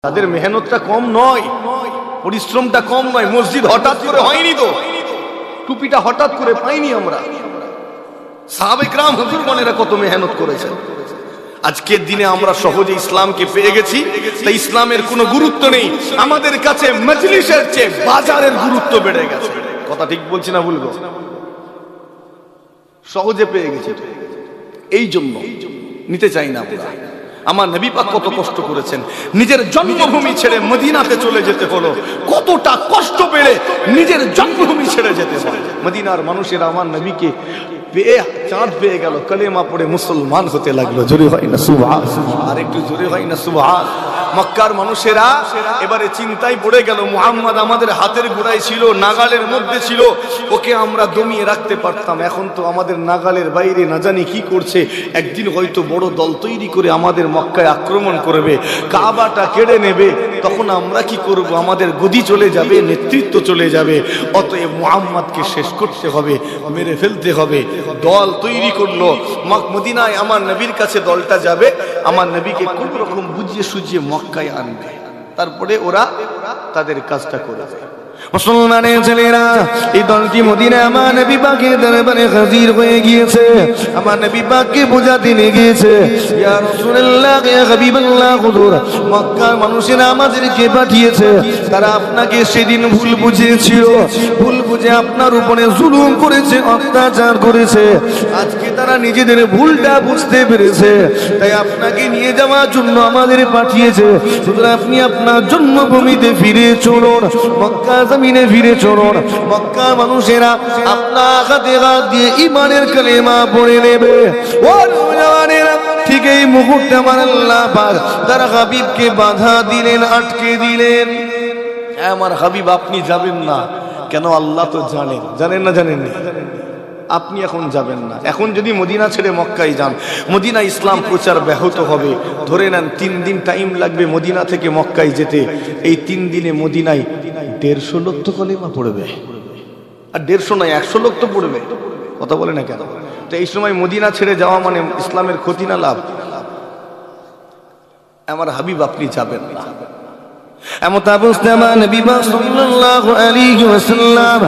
তাদের মেহনতটা কম নয়, পরিশ্রমটা কম নয়। মসজিদ হঠাৎ করে হয়নি তো, টুপিটা হঠাৎ করে পাইনি আমরা। সাহাবে কেরাম হুজুরগণেরা কত মেহনত করেছেন। আজকের দিনে আমরা সহজে ইসলামকে পেয়ে গেছি, তাই ইসলামের কোনো গুরুত্ব নেই। আমাদের কাছে মজলিসের চেয়ে বাজারের গুরুত্ব বেড়ে গেছে। কথা ঠিক বলছি না ভুলবো? সহজে পেয়ে গেছি, এই জন্য নিতে চাই না আমরা। আমার নবী পাক কত কষ্ট করেছেন, নিজের জন্মভূমি ছেড়ে মদিনাতে চলে যেতে হলো। কতটা কষ্ট পেলে নিজের জন্মভূমি ছেড়ে যেতে হয়। মদিনার মানুষেরা আমার নবীকে পেয়ে চাঁদ পেয়ে গেল, কালেমা পড়ে মুসলমান হতে লাগলো। জোরে হয় না সুবহান? আর একটু জোরে হয় না সুবহান? মক্কার মানুষেরা এবারে চিন্তায় পড়ে গেল, মুহাম্মদ আমাদের হাতের গোড়ায় ছিল, নাগালের মধ্যে ছিল, ওকে আমরা দমিয়ে রাখতে পারতাম। এখন তো আমাদের নাগালের বাইরে, না জানি কি করছে। একদিন হয়তো বড় দল তৈরি করে আমাদের মক্কায় আক্রমণ করবে, কাবাটা কেড়ে নেবে। তখন আমরা কি করব? আমাদের গদি চলে যাবে, নেতৃত্ব চলে যাবে। অতএব মুহাম্মদকে শেষ করতে হবে, মেরে ফেলতে হবে। দল তৈরি করলো মদিনায়। আমার নবীর কাছে দলটা যাবে, আমার নবীকে কোন রকম বুঝিয়ে সুঝিয়ে মক্কায় আনবে। তারপরে ওরা তাদের কাজটা করবে। মুসলমানের ছেলেরা, এই দলটি মদিনায় আমার নবী পাকের দরবারে হাজির হয়ে গিয়েছে। আমার নবী পাককে বোঝাতে নিয়ে গিয়েছে, ইয়া রাসূলুল্লাহ, ইয়া হাবিবাল্লাহ, হুজুর মক্কার মানুষেরা আমাদেরকে পাঠিয়েছে। তারা আপনাকে সেদিন ভুল বুঝিয়েছিল, ভুল বুঝে আপনার উপরে জুলুম করেছে, অত্যাচার করেছে। আজকে তারা নিজেদের ভুলটা বুঝতে পেরেছে, তাই আপনাকে নিয়ে যাওয়ার জন্য আমাদের পাঠিয়েছে। সুতরাং আপনি আপনার জন্মভূমিতে ফিরে চলুন, মক্কা জমিনে ফিরে চলুন। মক্কা মানুষেরা আপনার হাতে হাত দিয়ে ঈমানের কালেমা পড়ে নেবে। ও নওজওয়ানেরা, ঠিক এই মুহূর্তে আমার আল্লাহ পাক তার হাবিবকে বাধা দিলেন, আটকে দিলেন। আমার হাবিব আপনি যাবেন না কেন? আল্লাহ তো জানেন। জানেন না? জানেন না? আপনি এখন যাবেন না। এখন যদি মদিনা ছেড়ে মক্কায় যান, মদিনা ইসলাম প্রচার ব্যাহত হবে। ধরে নেন 3 দিন টাইম লাগবে মদিনা থেকে মক্কায় যেতে। এই 3 দিনে মদিনায় 150 লোক তো কলেমা পড়বে। আর 150 নয়, 100 লোক তো পড়বে। কথা বলে না কেন? তো এই সময় মদিনা ছেড়ে যাওয়া মানে ইসলামের ক্ষতি না লাভ? আমার হাবিব আপনি যাবেন না। এমত অবস্থায় আমার নবী সাল্লাল্লাহু আলাইহি ওয়াসাল্লাম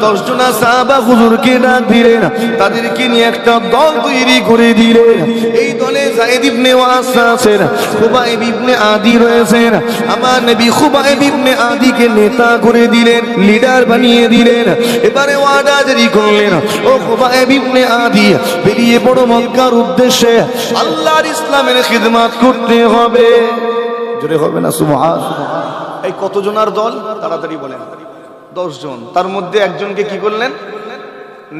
10 জন সাহাবা হুজুরকে ডাক দিলেন, তাদেরকে নিয়ে একটা দল তৈরি করে দিলেন। এই দলে যায়েদ ইবনে ওয়াসা আছেন, খুবাইব ইবনে আদি রয়েছেন। আমার নবী খুবাইব ইবনে আদিকে নেতা করে দিলেন, লিডার বানিয়ে দিলেন। এবারে ওয়াদা জারি করলেন, ও খুবাইব ইবনে আদি, বেরিয়ে পড়ো মক্কার উদ্দেশ্যে, আল্লাহর ইসলামের খিদমত করতে হবে। জোরে হবে না সুবহান? এই কতজনার দল? তাড়াতাড়ি বলেন। 10 জন। তার মধ্যে একজনকে কি করলেন?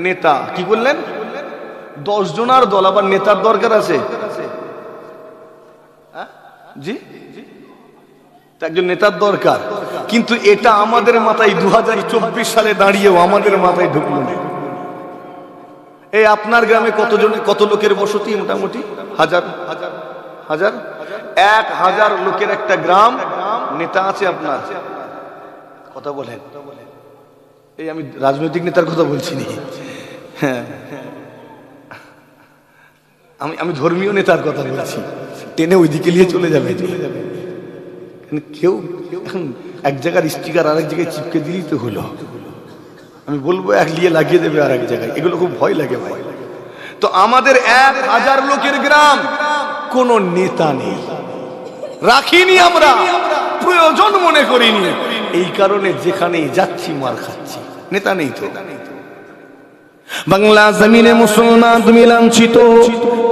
নেতা। কি করলেন? 10 জনার দল, আবার নেতার দরকার আছে? জি, একজন নেতার দরকার। কিন্তু এটা আমাদের মাথায় 2024 সালে দাঁড়িয়েও আমাদের মাথায় ঢুকলো না। এই আপনার গ্রামে কত লোকের বসতি? মোটামুটি হাজার 1000 লোকের একটা গ্রাম, নেতা আছে আপনার? কথা বলেন। এই আমি রাজনৈতিক নেতার কথা বলছি না, হ্যাঁ, আমি ধর্মীয় নেতার কথা বলছি। টেনে ওইদিকে নিয়ে চলে যাবে। কেউ এখন এক জায়গার স্টিকার আরেক জায়গায় চিপকে দিলেই তো হলো। আমি বলবো এক লিয়ে লাগিয়ে দেবে আর এক জায়গায়। এগুলো খুব ভয় লাগে ভাই। তো আমাদের 1000 লোকের গ্রাম, কোন নেতা নেই, রাখিনি আমরা, প্রয়োজন মনে করিনি। এই কারণে যেখানেই যাচ্ছি মার খাচ্ছি। নেতা নেই তো। বাংলা জমিনে মুসলমান তুমি লাঞ্ছিত,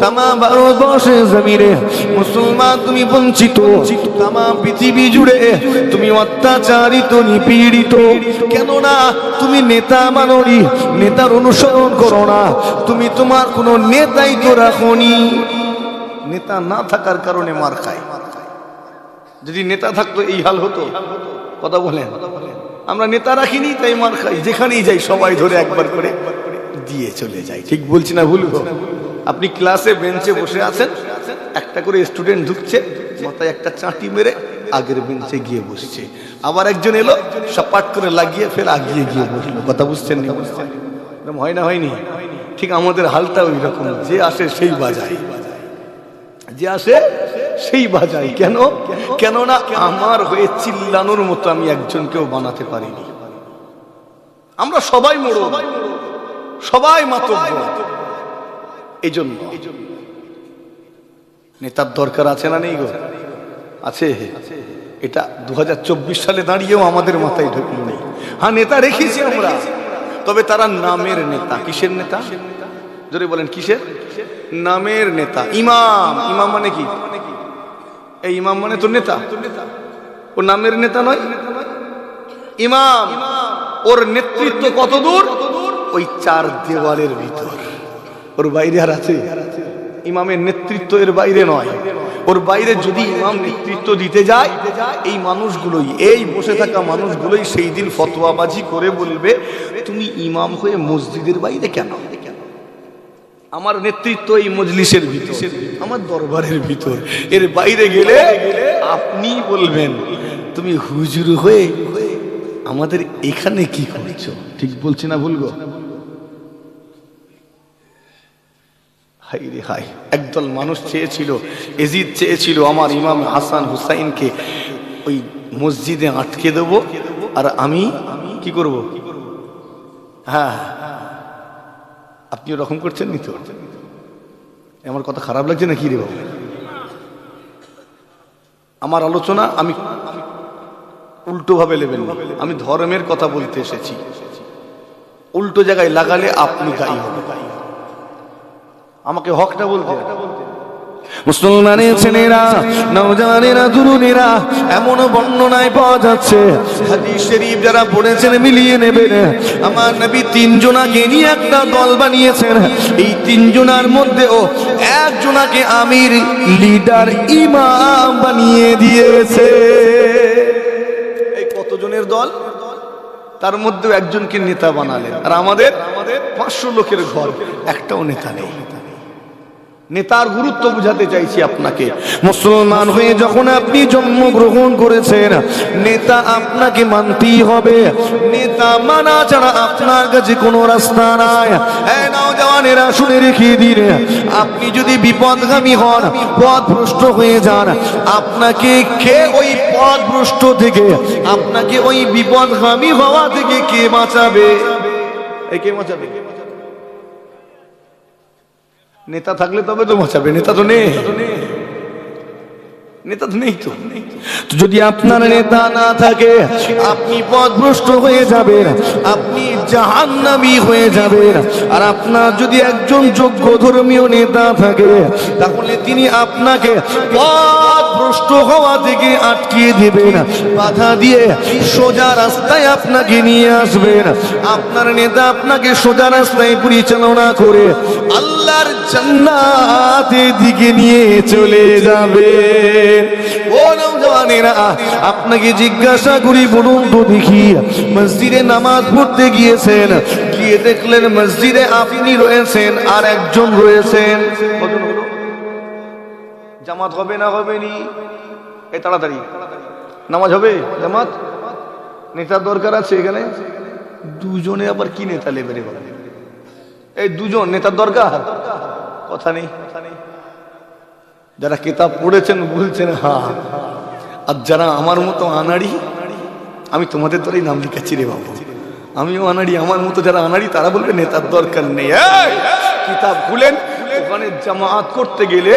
তামাম ভারতবর্ষের জমিনে মুসলমান তুমি বঞ্চিত, তামাম পৃথিবী জুড়ে তুমি অত্যাচারিত, নিপীড়িত। কেননা তুমি নেতা মানোনি, নেতার অনুসরণ করো না, তুমি তোমার কোনো নেতাই তো রাখোনি। নেতা না থাকার কারণে মার খায়। যদি নেতা থাকতো এই হাল হতো? কথা বলেন। আমরা নেতা রাখিনি তাই মার খাই। যেখানেই যাই সবাই ধরে একবার করে দিয়ে চলে যায়। ঠিক বলছি না ভুল? আপনি ক্লাসে বেঞ্চে বসে আছেন, একটা করে স্টুডেন্ট ঢুকছে, মাথায় একটা চাটি মেরে আগের বেঞ্চে গিয়ে বসছে। আবার একজন এলো, সাপাট করে লাগিয়ে ফের আগিয়ে গিয়ে বসলো। কথা বুঝছেন না? এরকম হয় না? হয়নি? ঠিক আমাদের হালটা ওই রকম। যে আসে সেই বাজায়, যে আসে সেই বাজাই। কেন? কেননা আমার হয়ে চিল্লানোর মতো আমি একজনকেও বানাতে পারিনি। আমরা সবাই মোড়ো, সবাই মাতব্বর। এই জন্য নেতার দরকার আছে না নেই গো? আছে। এটা 2024 সালে দাঁড়িয়েও আমাদের মাথায় ঢুকলো নেই। হ্যাঁ, নেতা রেখেছি আমরা, তবে তারা নামের নেতা। কিসের নেতা? জোরে বলেন, কিসের? নামের নেতা। ইমাম। ইমাম মানে কি? এই ইমাম মানে তো নেতা, ও নামের নেতা নয়। ইমাম ওর নেতৃত্ব কত দূর? ওই 4 দেওয়ালের ভিতর, ওর বাইরে আর আছে? ইমামের নেতৃত্ব এর বাইরে নয়। ওর বাইরে যদি ইমাম নেতৃত্ব দিতে যায়, এই মানুষগুলোই, এই বসে থাকা মানুষগুলোই সেই দিন ফতোয়াবাজি করে বলবে, তুমি ইমাম হয়ে মসজিদের বাইরে কেন? আমার নেতৃত্ব এই মজলিসের ভিতর, আমার দরবারের ভিতর। এর বাইরে গেলে আপনি বলবেন, তুমি হুজুর হয়ে আমাদের এখানে কি করছো? ঠিক বলছি না ভুল গো? হাই রে হাই। একদল মানুষ চেয়েছিল, এজিদ চেয়েছিল আমার ইমাম হাসান হুসাইনকে ওই মসজিদে আটকে দেব, আর আমি কি করব? হ্যাঁ, আপনি ওরকম করছেন নি তো? আমার কথা খারাপ লাগছে না কি রে বাবু? আমার আলোচনা আমি উল্টো ভাবে নেবেন না। আমি ধর্মের কথা বলতে এসেছি। উল্টো জায়গায় লাগালে আপনি দায়ী হবেন। আমাকে হকটা বলতে। মুসলমানের ছেলেরা, নওজওয়ানেরা, তরুণেরা, এমন বর্ণনায় পাওয়া যাচ্ছে, হাদিস শরীফ যারা পড়েছেন মিলিয়ে নেবেন। আমার নবী 3 জনাকে নিয়ে একটা দল বানিয়েছেন। এই 3 জনার মধ্যেও একজনাকে আমির, লিডার, ইমাম বানিয়ে দিয়েছে। এই কতজনের দল? তার মধ্যেও একজনকে নেতা বানালেন। আর আমাদের 500 লোকের ঘর, একটাও নেতা নেই। নেতার গুরুত্ব বুঝাতে চাইছি আপনাকে। মুসলমান হয়ে যখন আপনি জন্মগ্রহণ করেছেন, নেতা আপনাকে মানতেই হবে। নেতা মানা ছাড়া আপনার কাছে কোনো রাস্তা নাই। এই নওজওয়ানেরা শুনে রেখে দিন, আপনি যদি বিপদগামী হন, পথভ্রষ্ট হয়ে যান, আপনাকে কে ওই পথভ্রষ্ট থেকে, আপনাকে ওই বিপদগামী হওয়া থেকে কে বাঁচাবে? এই কে বাঁচাবে? নেতা থাকলে তবে তো বাঁচাবে। নেতা তো নেই, নেতা তো নেই। তো যদি আপনার নেতা না থাকে, আপনি পথভ্রষ্ট হয়ে যাবেন, আপনি জাহান্নামী হয়ে যাবেন। আর আপনার যদি একজন যোগ্য ধর্মীয় নেতা থাকে, তাহলে তিনি আপনাকে পথভ্রষ্ট হওয়া থেকে আটকিয়ে দেবেন, বাধা দিয়ে সোজা রাস্তায় আপনাকে নিয়ে আসবেন। আপনার নেতা আপনাকে সোজা রাস্তায় পরিচালনা করে আল্লাহর জান্নাতের দিকে নিয়ে চলে যাবে। ও নওজওয়ানেরা, আপনাকে জিজ্ঞাসা করি, বলুন তো দেখি, মসজিদে নামাজ পড়তে গিয়েছেন, গিয়ে দেখলেন মসজিদে আপনি রয়েছেন আর একজন রয়েছেন, জামাত হবে না হবে নি? এই তাড়াতাড়ি নামাজ হবে? জামাত? নেতার দরকার আছে এখানে? দুজনে আবার কি নেতা লেবে রে বাবা? এই দুজন নেতার দরকার? কথা নেই। যারা কিতাব পড়েছেন বলছেন হ্যাঁ, আর যারা আমার মতো আনাড়ি, আমি তোমাদের দ্বারাই নাম লিখাচ্ছি রে বাবু, আমিও আনাড়ি, আমার মতো যারা আনাড়ি তারা বলবে নেতার দরকার নেই। কিতাব খুলেন, ওখানে জামাত করতে গেলে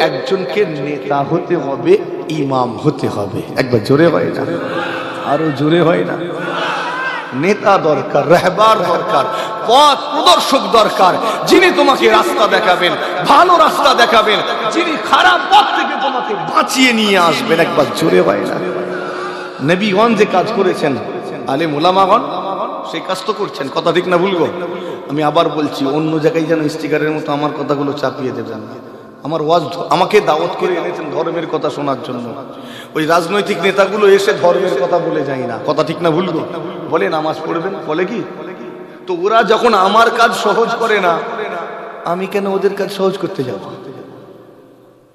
একজনকে নেতা হতে হবে, ইমাম হতে হবে। একবার জোরে হয় না? আরো জোরে হয় না? নেতা দরকার, রাহবার দরকার, পথ প্রদর্শক দরকার, যিনি তোমাকে রাস্তা দেখাবেন, ভালো রাস্তা দেখাবেন, যিনি খারাপ পথ থেকে তোমাকে বাঁচিয়ে নিয়ে আসবেন। একবার জোরে হয় না? নবীগণ যে কাজ করেছেন, আলেম ওলামাগণ সেই কাজ তো করছেন। কথা ঠিক না ভুলবো? আমি আবার বলছি, অন্য জায়গায় যেন স্টিকারের মতো আমার কথাগুলো চাপিয়ে দেবেন না। আমার ওয়াজ, আমাকে দাওয়াত করে এনেছেন ধর্মের কথা শোনার জন্য। ওই রাজনৈতিক নেতাগুলো এসে ধর্মের কথা বলে যায় না। কথা ঠিক না ভুলবো? বলে নামাজ পড়বেন, বলে কি? তো ওরা যখন আমার কাজ সহজ করে না, আমি কেন ওদের কাজ সহজ করতে যাব?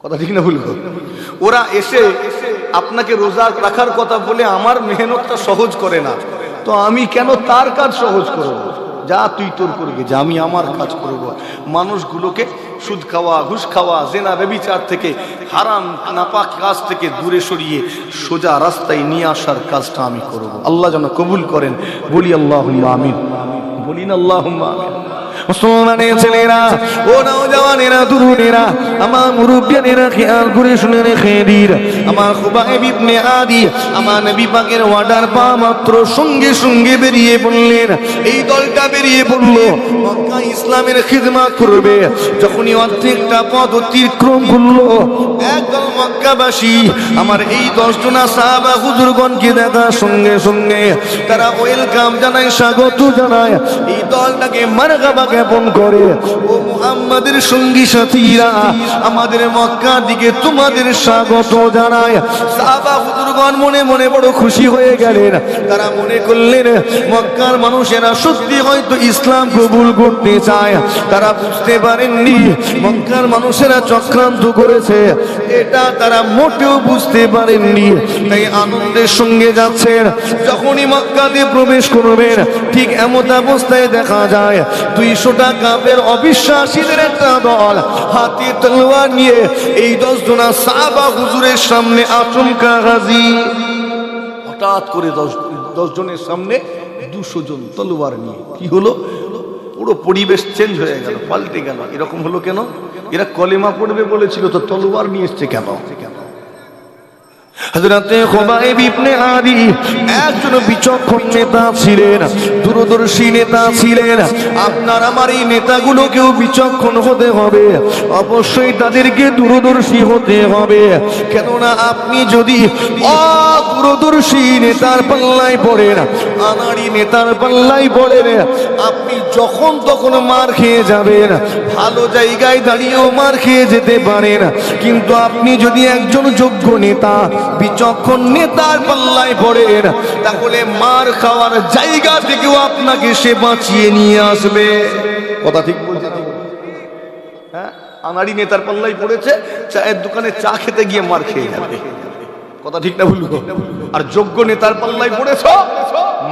কথা ঠিক না ভুলবো? ওরা এসে আপনাকে রোজা রাখার কথা বলে আমার মেহনতটা সহজ করে না, তো আমি কেন তার কাজ সহজ করব? যা তুই তোর করবি, যা আমি আমার কাজ করব। মানুষগুলোকে সুদ খাওয়া, ঘুষ খাওয়া, জিনা, ব্যভিচার থেকে, হারাম নাপাক কাজ থেকে দূরে সরিয়ে সোজা রাস্তায় নিয়ে আসার কাজটা আমি করব। আল্লাহ যেন কবুল করেন। বলি আল্লাহুম্মা আমিন। বলি না আল্লাহুম্মা আমিন। মুসলমানের ছেলেরা, ও নওজওয়ানেরা, তরুণেরা, আমার মুরব্বিয়ানেরা, খেয়াল করে শুনে রেখে দিন। আমার খুবাইব ইবনে আদি আমার নবী পাকের অর্ডার পাওয়া মাত্র সঙ্গে সঙ্গে বেরিয়ে পড়লেন। এই দলটা বেরিয়ে পড়লো মক্কা ইসলামের খিদমত করবে। যখনই অর্ধেকটা পথ অতিক্রম করলো, একদল মক্কাবাসী আমার এই 10 জনা সাহাবা হুজুরগণকে দেখার সঙ্গে সঙ্গে তারা ওয়েলকাম জানায়, স্বাগত জানায়। এই দলটাকে মারহাবা জ্ঞাপন করে, ও মুহাম্মাদের সঙ্গী সাথীরা, আমাদের মক্কার দিকে তোমাদের স্বাগত জানায়। সাহাবা হুজুরগণ মনে মনে বড় খুশি হয়ে গেলেন। তারা মনে করলেন মক্কার মানুষেরা সত্যি হয়তো ইসলাম কবুল করতে চায়। তারা বুঝতে পারেননি মক্কার মানুষেরা চক্রান্ত করেছে, এটা তারা মোটেও বুঝতে পারেননি। তাই আনন্দের সঙ্গে যাচ্ছেন। যখনই মক্কাতে প্রবেশ করবেন, ঠিক এমন অবস্থায় দেখা যায় 200টা কাফের অবিশ্বাসীদের একটা দল হাতে তলোয়ার নিয়ে এই 10 জনা সাহাবা হুজুরের সামনে আচমকা হাজির। হঠাৎ করে 10 জনের সামনে 200 জন তলোয়ার নিয়ে। কি হলো? পুরো পরিবেশ চেঞ্জ হয়ে গেল, পাল্টে গেল। এরকম হলো কেন? এরা কলেমা পড়বে বলেছিল, তো তলোয়ার নিয়ে এসছে কেন? হযরতে খুবাইব ইবনে আদি একজন বিচক্ষণ নেতা ছিলেন, দূরদর্শী নেতা ছিলেন। আপনার আমার এই নেতাগুলোকেও বিচক্ষণ হতে হবে, অবশ্যই তাদেরকে দূরদর্শী হতে হবে। কেননা আপনি যদি অদূরদর্শী নেতার পাল্লায় পড়েন, আনাড়ি নেতার পাল্লায় পড়েন, আপনি যখন তখন মার খেয়ে যাবেন। ভালো জায়গায় দাঁড়িয়েও মার খেয়ে যেতে পারেন, কিন্তু আপনি যদি একজন যোগ্য নেতা, বিচক্ষণ নেতার পাল্লায় পড়েন, তাহলে মার খাওয়ার জায়গা থেকেও আপনাকে সে বাঁচিয়ে নিয়ে আসবে। কথা ঠিক বলছে? হ্যাঁ, আনাড়ি নেতার পাল্লায় পড়েছে, চায়ের দোকানে চা খেতে গিয়ে মার খেয়ে যাবে। কথা ঠিক না ভুল? আর যোগ্য নেতার পাল্লায় পড়েছ,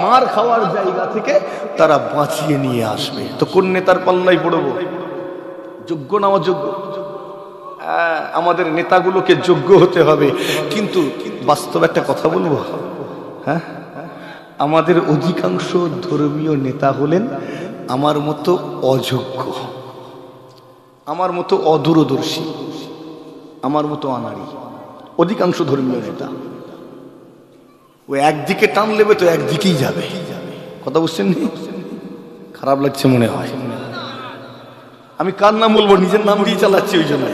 মার খাওয়ার জায়গা থেকে তারা বাঁচিয়ে নিয়ে আসবে। তো কোন নেতার পাল্লায় পড়বো? যোগ্য না অযোগ্য? আমাদের নেতাগুলোকে যোগ্য হতে হবে। কিন্তু বাস্তব একটা কথা বলবো, হ্যাঁ, আমাদের অধিকাংশ ধর্মীয় নেতা হলেন আমার মতো অযোগ্য, আমার মতো অদূরদর্শী, আমার মতো আনাড়ি। অধিকাংশ ধর্মীয় নেতা ও একদিকে টান লেবে তো একদিকেই যাবে। কথা বুঝছেন? খারাপ লাগছে মনে হয়। আমি কার নাম বলবো? নিজের নাম দিয়ে চালাচ্ছি, ওই জন্য,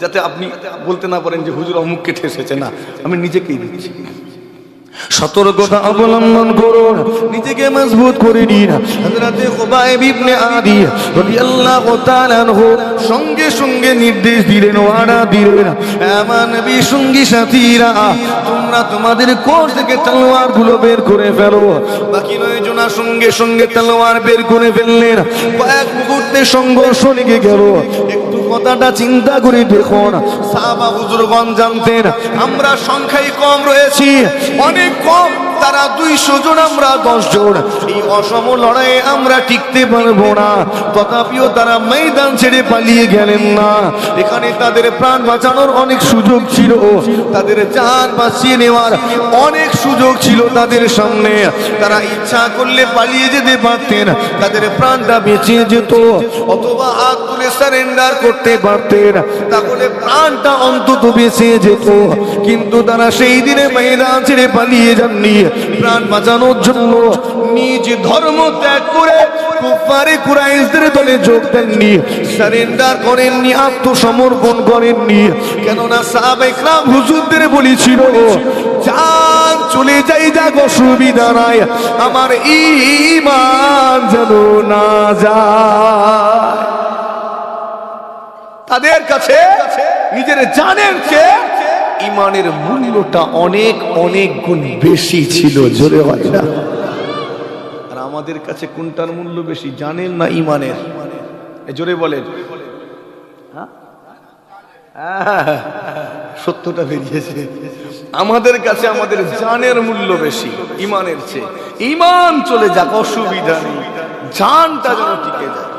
যাতে আপনি বলতে না পারেন যে হুজুর অমুককে ঠেসেছে। না, আমি নিজেকেই দিচ্ছি। সতর্কতা অবলম্বন করুন, নিজেকে মজবুত করে নিন। হযরতে খুবাইব ইবনে আদি রাদিয়াল্লাহু তাআলা আনহু সঙ্গে সঙ্গে নির্দেশ দিলেন, ওয়াদা দিলেন, আমার নবী সঙ্গী সাথীরা, তোমরা তোমাদের কোষ থেকে তলোয়ার গুলো বের করে ফেলো। বাকি 9 জনা সঙ্গে সঙ্গে তলোয়ার বের করে ফেললেন। কয়েক মুহূর্তে সংঘর্ষ লেগে গেল। একটু কথাটা চিন্তা করে দেখুন, সাহাবা হুজুরগণ জানতেন আমরা সংখ্যায় কম রয়েছি, অনেক কম। তারা 200 জন, আমরা 10 জন। এই অসম লড়াইয়ে আমরা টিকতে পারবো না। তথাপিও তারা ময়দান ছেড়ে পালিয়ে গেলেন না। এখানে তাদের প্রাণ বাঁচানোর অনেক সুযোগ ছিল, তাদের জান বাঁচিয়ে নেওয়ার অনেক সুযোগ ছিল তাদের সামনে। তারা ইচ্ছা করলে পালিয়ে যেতে পারতেন, তাদের প্রাণটা বেঁচে যেত, অথবা হাত তুলে সারেন্ডার করতে পারতেন, তাহলে প্রাণটা অন্তত বেঁচে যেত। কিন্তু তারা সেই দিনে ময়দান ছেড়ে পালিয়ে যাননি। প্রাণ বাঁচানোর জন্য নিজ ধর্ম ত্যাগ করে কুফারে কুরাইশদের দলে যোগ দেননি, সারেন্ডার করেননি, আত্মসমর্পণ করেননি। কেননা সাহাবায়ে কেরাম হুজুরদের বলেছিল, জান চলে যাই, যাক অসুবিধা নাই, আমার ঈমান যেন না যায়। তাদের কাছে নিজের জানের চেয়ে ইমানের মূল্যটা অনেক অনেক গুণ বেশি ছিল। জোরে হয় না? আর আমাদের কাছে কোনটার মূল্য বেশি, জানেন না ইমানের? জোরে বলেন। সত্যটা বেরিয়েছে, আমাদের কাছে আমাদের জানের মূল্য বেশি ইমানের চেয়ে। ইমান চলে যাক, অসুবিধা নেই, জানটা যেন টিকে যায়।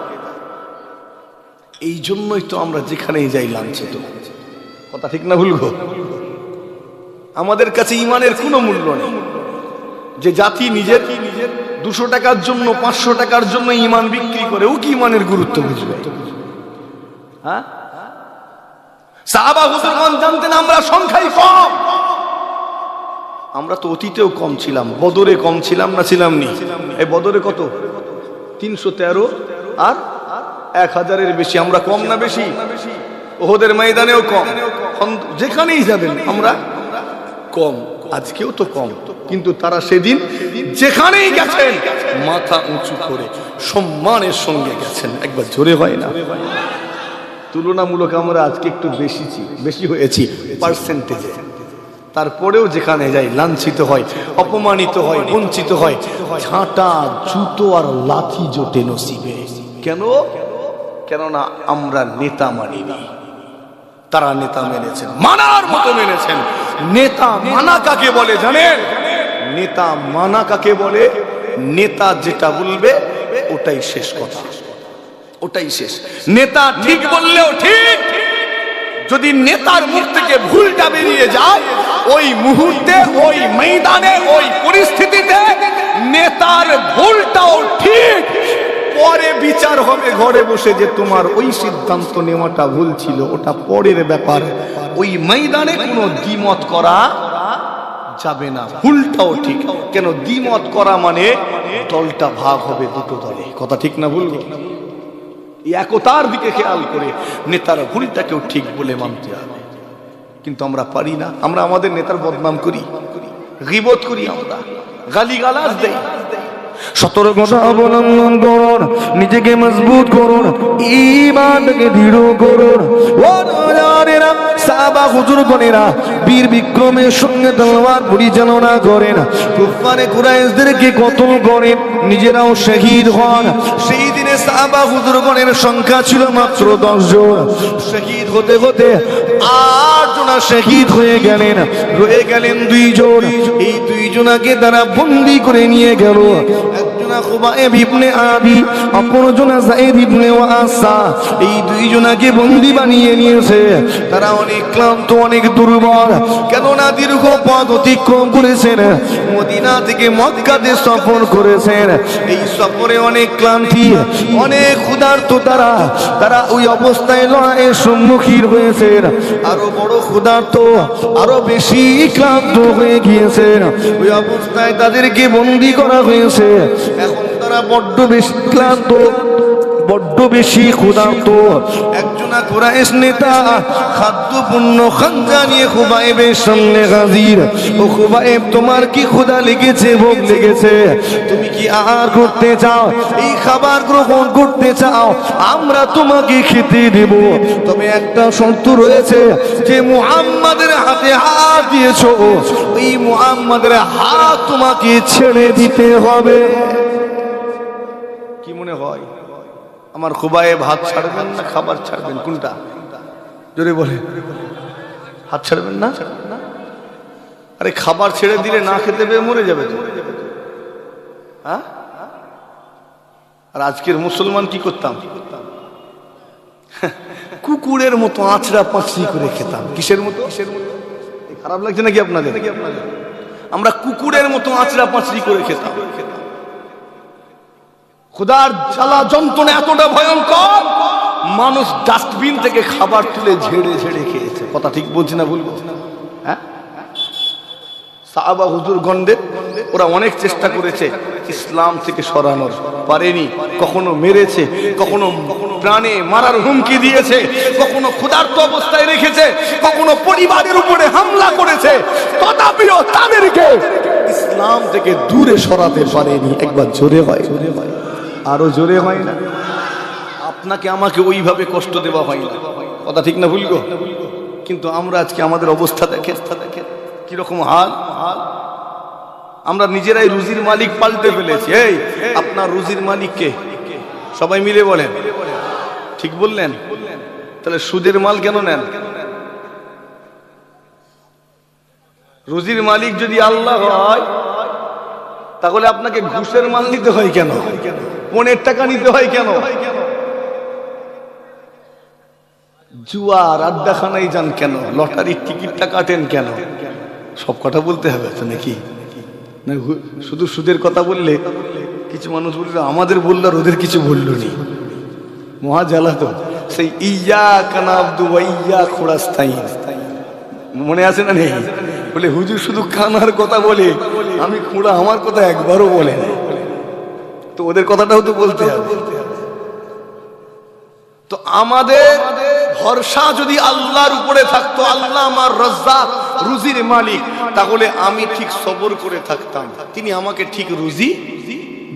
এই জন্যই তো আমরা যেখানেই যাই লাঞ্ছিত। কথা ঠিক না ভুল গো? আমাদের কাছে ইমানের কোনো মূল্য নেই। যে জাতি নিজের 200 টাকার জন্য 500 টাকার জন্য ইমান বিক্রি করে, ও কি ইমানের গুরুত্ব বুঝবে? হ্যাঁ, সাহাবা হুজুরগণ জানতেন আমরা সংখ্যায় কম। আমরা তো অতীতেও কম ছিলাম, বদরে কম ছিলাম না, ছিলাম নি? এই বদরে কত? 313 আর 1000-এর বেশি। আমরা কম না বেশি? ওহদের ময়দানেও কম, যেখানেই যাবেন আমরা কম। আজকেও তো কম, কিন্তু তারা সেদিন যেখানেই গেছেন মাথা উঁচু করে সম্মানের সঙ্গে গেছেন। একবার জোরে হয় না? তুলনামূলক আমরা আজকে একটু বেশি হয়েছি পার্সেন্টেজে। তারপরেও যেখানে যাই লাঞ্ছিত হয়, অপমানিত হয়, বঞ্চিত হয়। ঝাঁটা, জুতো আর লাথি জোটে নসিবে। কেন? কেননা আমরা নেতা মানিনি, তারা নেতা মেনেছেন, মানার মতো মেনেছেন। নেতা মানা কাকে বলে জানেন? নেতা মানা কাকে বলে? নেতা যেটা বলবে ওটাই শেষ কথা, ওটাই শেষ। নেতা ঠিক বললেও ঠিক, যদি নেতার মুখ থেকে ভুলটা বেরিয়ে যায়, ওই মুহূর্তে, ওই ময়দানে, ওই পরিস্থিতিতে নেতার ভুলটাও ঠিক। পরে বিচার হবে ঘরে বসে যে তোমার ওই সিদ্ধান্ত নেওয়াটা ভুল ছিল, ওটা পরের ব্যাপার। ওই ময়দানে কোনো দ্বিমত করা যাবে না, ভুলটাও ঠিক। কেন? দ্বিমত করা মানে দলটা ভাগ হবে দুটো দলে। কথা ঠিক না ভুল? একতার দিকে খেয়াল করে নেতার ভুলটাকেও ঠিক বলে মানতে হবে। কিন্তু আমরা পারি না। আমরা আমাদের নেতার বদনাম করি, গীবত করি, আমরা গালিগালাজ দেই। সতর্কতা অবলম্বন করুন, নিজেকে মজবুত করুন, ঈমানকে দৃঢ় করুন। ও নওজওয়ানেরা, সাহাবা হুজুরগণেরা বীর বিক্রমের সঙ্গে তলোয়ার পরিচালনা করেন, কুফারে কুরাইশদেরকে কতল করেন, নিজেরাও শহীদ হন। সেই দিনে সাহাবা হুজুরগণের সংখ্যা ছিল মাত্র 10 জন। শহীদ হতে হতে 8 জন শহীদ হয়ে গেলেন, রয়ে গেলেন 2 জন। এই 2 জনকে তারা বন্দী করে নিয়ে গেল। একজনা খুবাইব ইবনে আদি, অপরজনা যায়েদ ইবনে ওয়াসা। এই 2 জনকে বন্দী বানিয়ে নিয়েছে। তারা অনেক ক্লান্ত, অনেক দুর্বল, কেননা দীর্ঘ পথ অতিক্রম করেছেন, মদিনা থেকে মক্কাতে সফর করেছেন। এই সফরে অনেক ক্লান্তি, অনেক ক্ষুধার্ত। তারা ওই অবস্থায় লড়াইয়ের সম্মুখীন হয়েছেন। আরো বড় ক্ষুধার্ত, আরো বেশি ক্লান্ত হয়ে গিয়েছেন। ওই অবস্থায় তাদেরকে বন্দী করা হয়েছে। এখন তারা বড্ড বেশি ক্লান্ত, বড্ড বেশি ক্ষুধার্ত। একজনা কুরাইশ নেতা খাদ্যপূর্ণ খানজা নিয়ে খুবাইবের সামনে হাজির। ও খুবাইব, তোমার কি ক্ষুধা লেগেছে, ভোগ লেগেছে? তুমি কি আহার করতে চাও? এই খাবার গ্রহণ করতে চাও? আমরা তোমাকে খেতে দেব, তবে একটা শর্ত রয়েছে, যে মুহাম্মাদের হাতে হাত দিয়েছো, এই মুহাম্মাদের হাত তোমাকে ছেড়ে দিতে হবে। কি মনে হয় আমার খুবাইব হাত ছাড়বেন না খাবার ছাড়বেন? কোনটা? জোরে বলে। হাত ছাড়বেন না? আরে খাবার ছেড়ে দিলে না খেতে পেয়ে মরে যাবে তো। হ্যাঁ? আর আজকের মুসলমান কি করতাম? কুকুরের মতো আঁচড়া পাঁচড়ি করে খেতাম। কিসের মতো? খারাপ লাগছে নাকি আপনাদের? আমরা কুকুরের মতো আঁচড়া পাঁচড়ি করে খেতাম। খোদার জ্বালা যন্ত্রণা এতটা ভয়ঙ্কর, মানুষ ডাস্টবিন থেকে খাবার তুলে ঝেড়ে ঝেড়ে খেয়েছে। কথা ঠিক বলছি না ভুল বলছি? হ্যাঁ, সাহাবা হুজুরগণদের ওরা অনেক চেষ্টা করেছে ইসলাম থেকে সরানোর, পারেনি। কখনো মেরেছে, কখনো প্রাণে মারার হুমকি দিয়েছে, কখনো ক্ষুধার্ত অবস্থায় রেখেছে, কখনো পরিবারের উপরে হামলা করেছে, তথাপিও তাদেরকে ইসলাম থেকে দূরে সরাতে পারেনি। একবার জোরে হয়, আরো জোরে হয় না? আপনাকে আমাকে ওইভাবে কষ্ট দেওয়া হয় না। কথা ঠিক না ভুল গো? কিন্তু আমরা আজকে আমাদের অবস্থা দেখে কিরকম হাল। আমরা নিজেরাই রুজির মালিক পাল্টে ফেলেছি। এই আপনার রুজির মালিক কে? সবাই মিলে বলেন। ঠিক বললেন? তাহলে সুদের মাল কেন নেন? রুজির মালিক যদি আল্লাহ হয়, তাহলে আপনাকে ঘুষের মাল নিতে হয় কেন? পনের টাকা নিতে হয় কেন? জুয়ার আড্ডাখানায় যান কেন, লটারির টিকিটটা কাটেন কেন? সব কথা বলতে হবে তো নাকি? না শুধু সুদের কথা বললে কিছু মানুষ বললো আমাদের বললো আর ওদের কিছু বললো নি, মহা জ্বালা তো। সেই ইয়া কানাবদু ওয়া ইয়া খুরাস্তাইন মনে আছে না নেই? বলে হুজুর শুধু কানার কথা বলে, আমি খুঁড়া আমার কথা একবারও বলে না। তো ওদের কথাটাও তো বলতে হবে। তো আমাদের ভরসা যদি আল্লাহর উপরে থাকতো, আল্লাহ আমার রাজ্জাক রুজির মালিক, তাহলে আমি ঠিক সবর করে থাকতাম, তিনি আমাকে ঠিক রুজি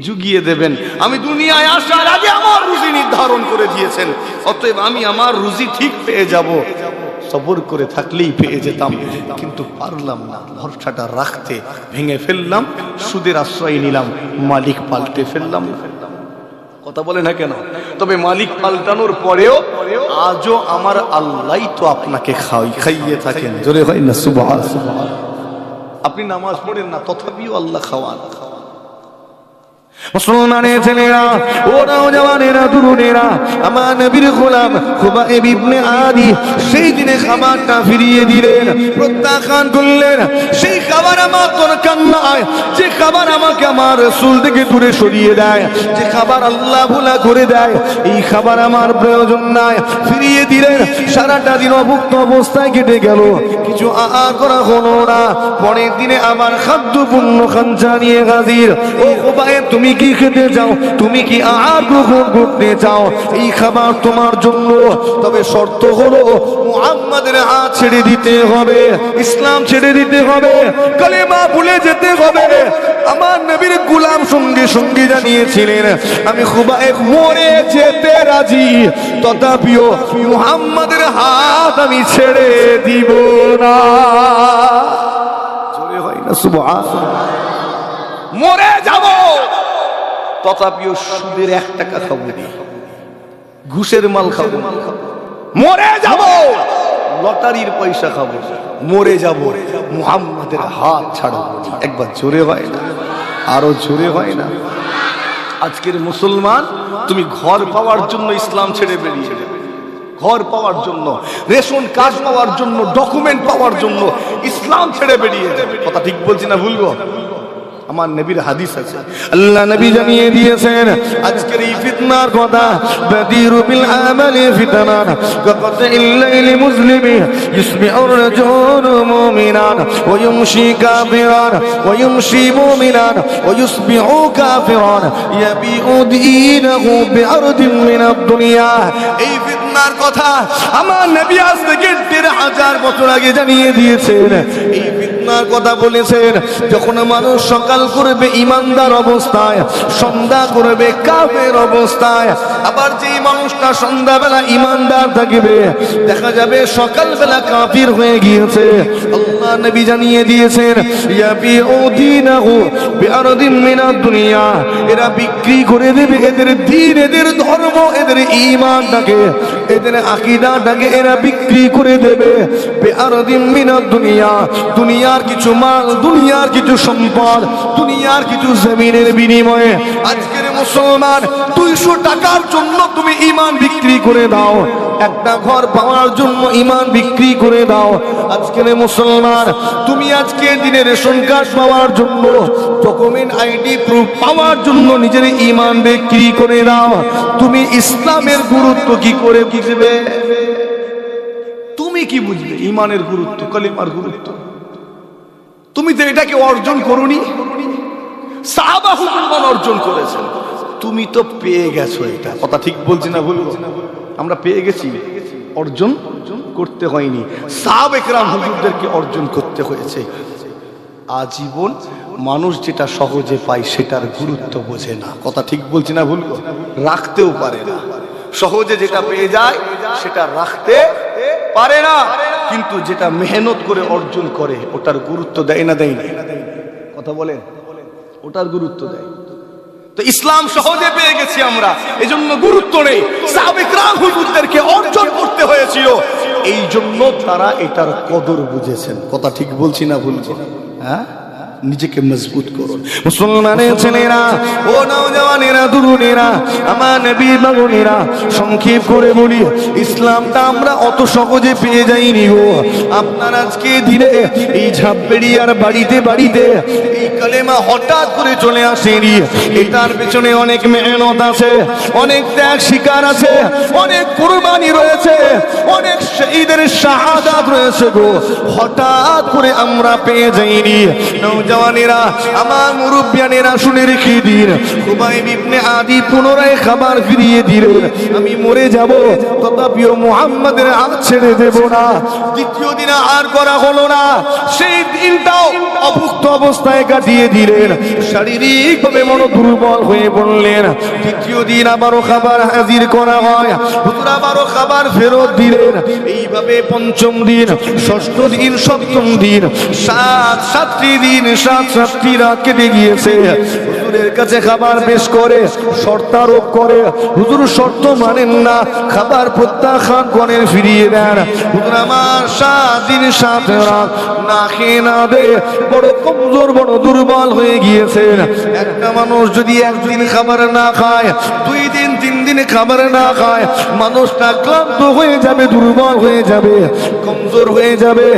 জুগিয়ে দেবেন। আমি দুনিয়ায় আসার আগে আমার রুজি নির্ধারণ করে দিয়েছেন, অতএব আমি আমার রুজি ঠিক পেয়ে যাব। সবর করে থাকলেই পেয়ে যেতাম, কিন্তু পারলাম না ভরসাটা রাখতে, ভেঙে ফেললাম, সুদের আশ্রয় নিলাম, মালিক পাল্টে ফেললাম। কথা বলে না কেন? তবে মালিক পাল্টানোর পরেও আজও আমার আল্লাহ তো আপনাকে খাইয়ে থাকেন। জোরে হয় না সুবহানাল্লাহ। আপনি নামাজ পড়েন না, তথাপিও আল্লাহ খাওয়ান। মুসলমানের ছেলেরা, ওরাও জওয়ানেরা, তরুণেরা, আমার নবীর গোলাম খুবাইব ইবনে আদি সেই দিনে খাবারটা ফিরিয়ে দিলেন, প্রত্যাখ্যান করলেন। সেই খাবার আমার দরকার নয়, যে খাবার আমাকে আমার রাসূল থেকে দূরে সরিয়ে দেয়, যে খাবার আল্লাহ ভোলা করে দেয়, এই খাবার আমার প্রয়োজন নাই, ফিরিয়ে দিলেন। সারাটা দিন অভুক্ত অবস্থায় কেটে গেল, কিছু আহার করা হলো না। পরের দিনে আমার খাদ্য পূর্ণ খাঞ্চা নিয়ে হাজির। ও খুবাইব, তুমি কি খেতে চাও? তুমি কি আহার গ্রহণ করতে চাও? এই খাবার তোমার জন্য, তবে শর্ত হলো মুহাম্মাদের হাত ছেড়ে দিতে হবে, ইসলাম ছেড়ে দিতে হবে, কালেমা ভুলে যেতে হবে। আমার নবীর গোলাম সঙ্গে সঙ্গে জানিয়েছিলেন, আমি খুবাইব মরে যেতে রাজি, তথাপিও মুহাম্মাদের হাত আমি ছেড়ে দিব না। জোরে হয় না সুবহানাল্লাহ। মরে যাব, তথাপিও সুদের 1 টাকা খাবো না, ঘুষের মাল খাবো না। মরে যাব, লটারির পয়সা খাবো, মরে যাব, মুহাম্মাদের হাত ছাড়বো না। একবার জোরে হয় না, আরো জোরে হয় না? আজকের মুসলমান, তুমি ঘর পাওয়ার জন্য ইসলাম ছেড়ে বেরিয়ে যাবে, ঘর পাওয়ার জন্য, রেশন কার্ড পাওয়ার জন্য, ডকুমেন্ট পাওয়ার জন্য ইসলাম ছেড়ে বেরিয়ে যাবে। কথা ঠিক বলছি না ভুল গো? আমার নবীর হাদিস আছে, আল্লাহ নবী জানিয়ে দিয়েছেন আজকের এই ফিতনার কথা, বাদিরু বিল আমালি ফিতনান কাকাতিল লাইলি মুসলিমি ইসমিউর রাজুল মুমিনান ওয়া ইমশি কাফিরান ওয়া ইমশি মুমিনান ওয়া ইসবিহু কাফিরান ইয়াবিউ দীনাহু বিআরদিন মিনাদ দুনিয়া। এই ফিতনার কথা আমার নবী আজ থেকে ১৫০০ বছর আগে জানিয়ে দিয়েছেন। এই ফিতনার কথা বলেছেন, যখন মানুষ সকাল করবে ইমানদার অবস্থায়, সন্ধ্যা করবে কাফের অবস্থায়। আবার যেই মানুষটা সন্ধ্যাবেলা ইমানদার থাকবে, দেখা যাবে সকালবেলা কাফির হয়ে গিয়েছে। আল্লাহ নবী জানিয়ে দিয়েছেন, ইয়াবিউ দীনাহু বিআরদিন মিনাদ দুনিয়া। এরা বিক্রি করে দেবে এদের দ্বীন, এদের ধর্ম, এদের ঈমানটাকে, এদের আকীদাটাকে এরা বিক্রি করে দেবে বিআরদিন মিনাদ দুনিয়া। দুনিয়ার কিছু মাল, দুনিয়ার কিছু সম্পদ, দুনিয়ার কিছু জমিনের বিনিময়ে। আজকের মুসলমান 200 টাকার জন্য তুমি ঈমান বিক্রি করে দাও, একটা ঘর পাওয়ার জন্য ঈমান বিক্রি করে দাও। আজকের মুসলমান, তুমি আজকের দিনে রেশন কার্ড পাওয়ার জন্য, ডকুমেন্ট আইডি প্রুফ পাওয়ার জন্য নিজের ঈমান বিক্রি করে দাও। তুমি ইসলামের গুরুত্ব কি করে বুঝবে? তুমি কি বুঝবে ঈমানের গুরুত্ব, কালিমার গুরুত্ব? তুমি তো এটাকে অর্জন করোনি, সাহাবা হুজুরগণ অর্জন করেছেন, তুমি তো পেয়ে গেছো। এটা কথা ঠিক বলছি না ভুল? আমরা পেয়ে গেছি, অর্জন করতে হয়নি। সাহাবা একরাম হুজুরদেরকে অর্জন করতে হয়েছে। আজীবন মানুষ যেটা সহজে পায় সেটার গুরুত্ব বোঝে না। কথা ঠিক বলছি না ভুল? রাখতেও পারে না, সহজে যেটা পেয়ে যায় সেটা রাখতে পারে না, কিন্তু যেটা মেহনত করে অর্জন করে ওটার গুরুত্ব দেয় না, দেয় না? কথা বলেন, ওটার গুরুত্ব দেয়। তো ইসলাম সহজে পেয়ে গেছি আমরা, এজন্য গুরুত্ব নেই। সাহাবা ইকরাম হুজুরদেরকে অর্জন করতে হয়েছিল, এই জন্য তারা এটার কদর বুঝেছেন। কথা ঠিক বলছি না ভুল? হ্যাঁ, নিজেকে মজবুত করুন। মুসলমানের ছেলেরা, ও নওজওয়ানেরা, তরুণেরা, আমার নবীর বাগুনেরা, সংক্ষেপ করে বলি, ইসলামটা আমরা অত সহজে পেয়ে যাইনি গো। আপনার আজকে দিনে এই ঝাপবেড়িয়ার বাড়িতে বাড়িতে এই কালেমা হঠাৎ করে চলে আসেনি। এটার পেছনে অনেক মেহনত আছে, অনেক ত্যাগ স্বীকার আছে, অনেক কুরবানি রয়েছে, অনেক শহীদের শাহাদাত রয়েছে গো। হঠাৎ করে আমরা পেয়ে যাইনি। নওজওয়ানেরা, আমার মুরব্বিয়ানেরা, শুনে রেখে দিন, খুবাইব ইবনে আদি পুনরায় খাবার ফিরিয়ে দিলেন। আমি মরে যাব তথাপিও মুহাম্মাদের হাত ছেড়ে দেব না। দ্বিতীয় দিন আর করা হলো না, সেই দিনটাও অভুক্ত অবস্থায় কাটিয়ে দিলেন। শারীরিকভাবে বড় দুর্বল হয়ে পড়লেন। তৃতীয় দিন আবারও খাবার হাজির করা হয়, হুজুর আবারও খাবার ফেরত দিলেন। এইভাবে পঞ্চম দিন, ষষ্ঠ দিন, সপ্তম দিন, সাতটি দিন, সাতটি রাত কেটে গিয়েছে। হুজুরের কাছে খাবার পেশ করে শর্তারোপ করে, হুজুর শর্ত মানেন না, খাবার প্রত্যাখ্যান করেন, ফিরিয়ে দেন। হুজুর আমার 7 দিন 7 রাত না খেয়ে না দে বড় কমজোর, বড় দুর্বল হয়ে গিয়েছেন। একটা মানুষ যদি একদিন খাবার না খায়, 2 দিন 3 দিন খাবার না খায়, মানুষটা ক্লান্ত হয়ে যাবে, দুর্বল হয়ে যাবে, কমজোর হয়ে যাবে।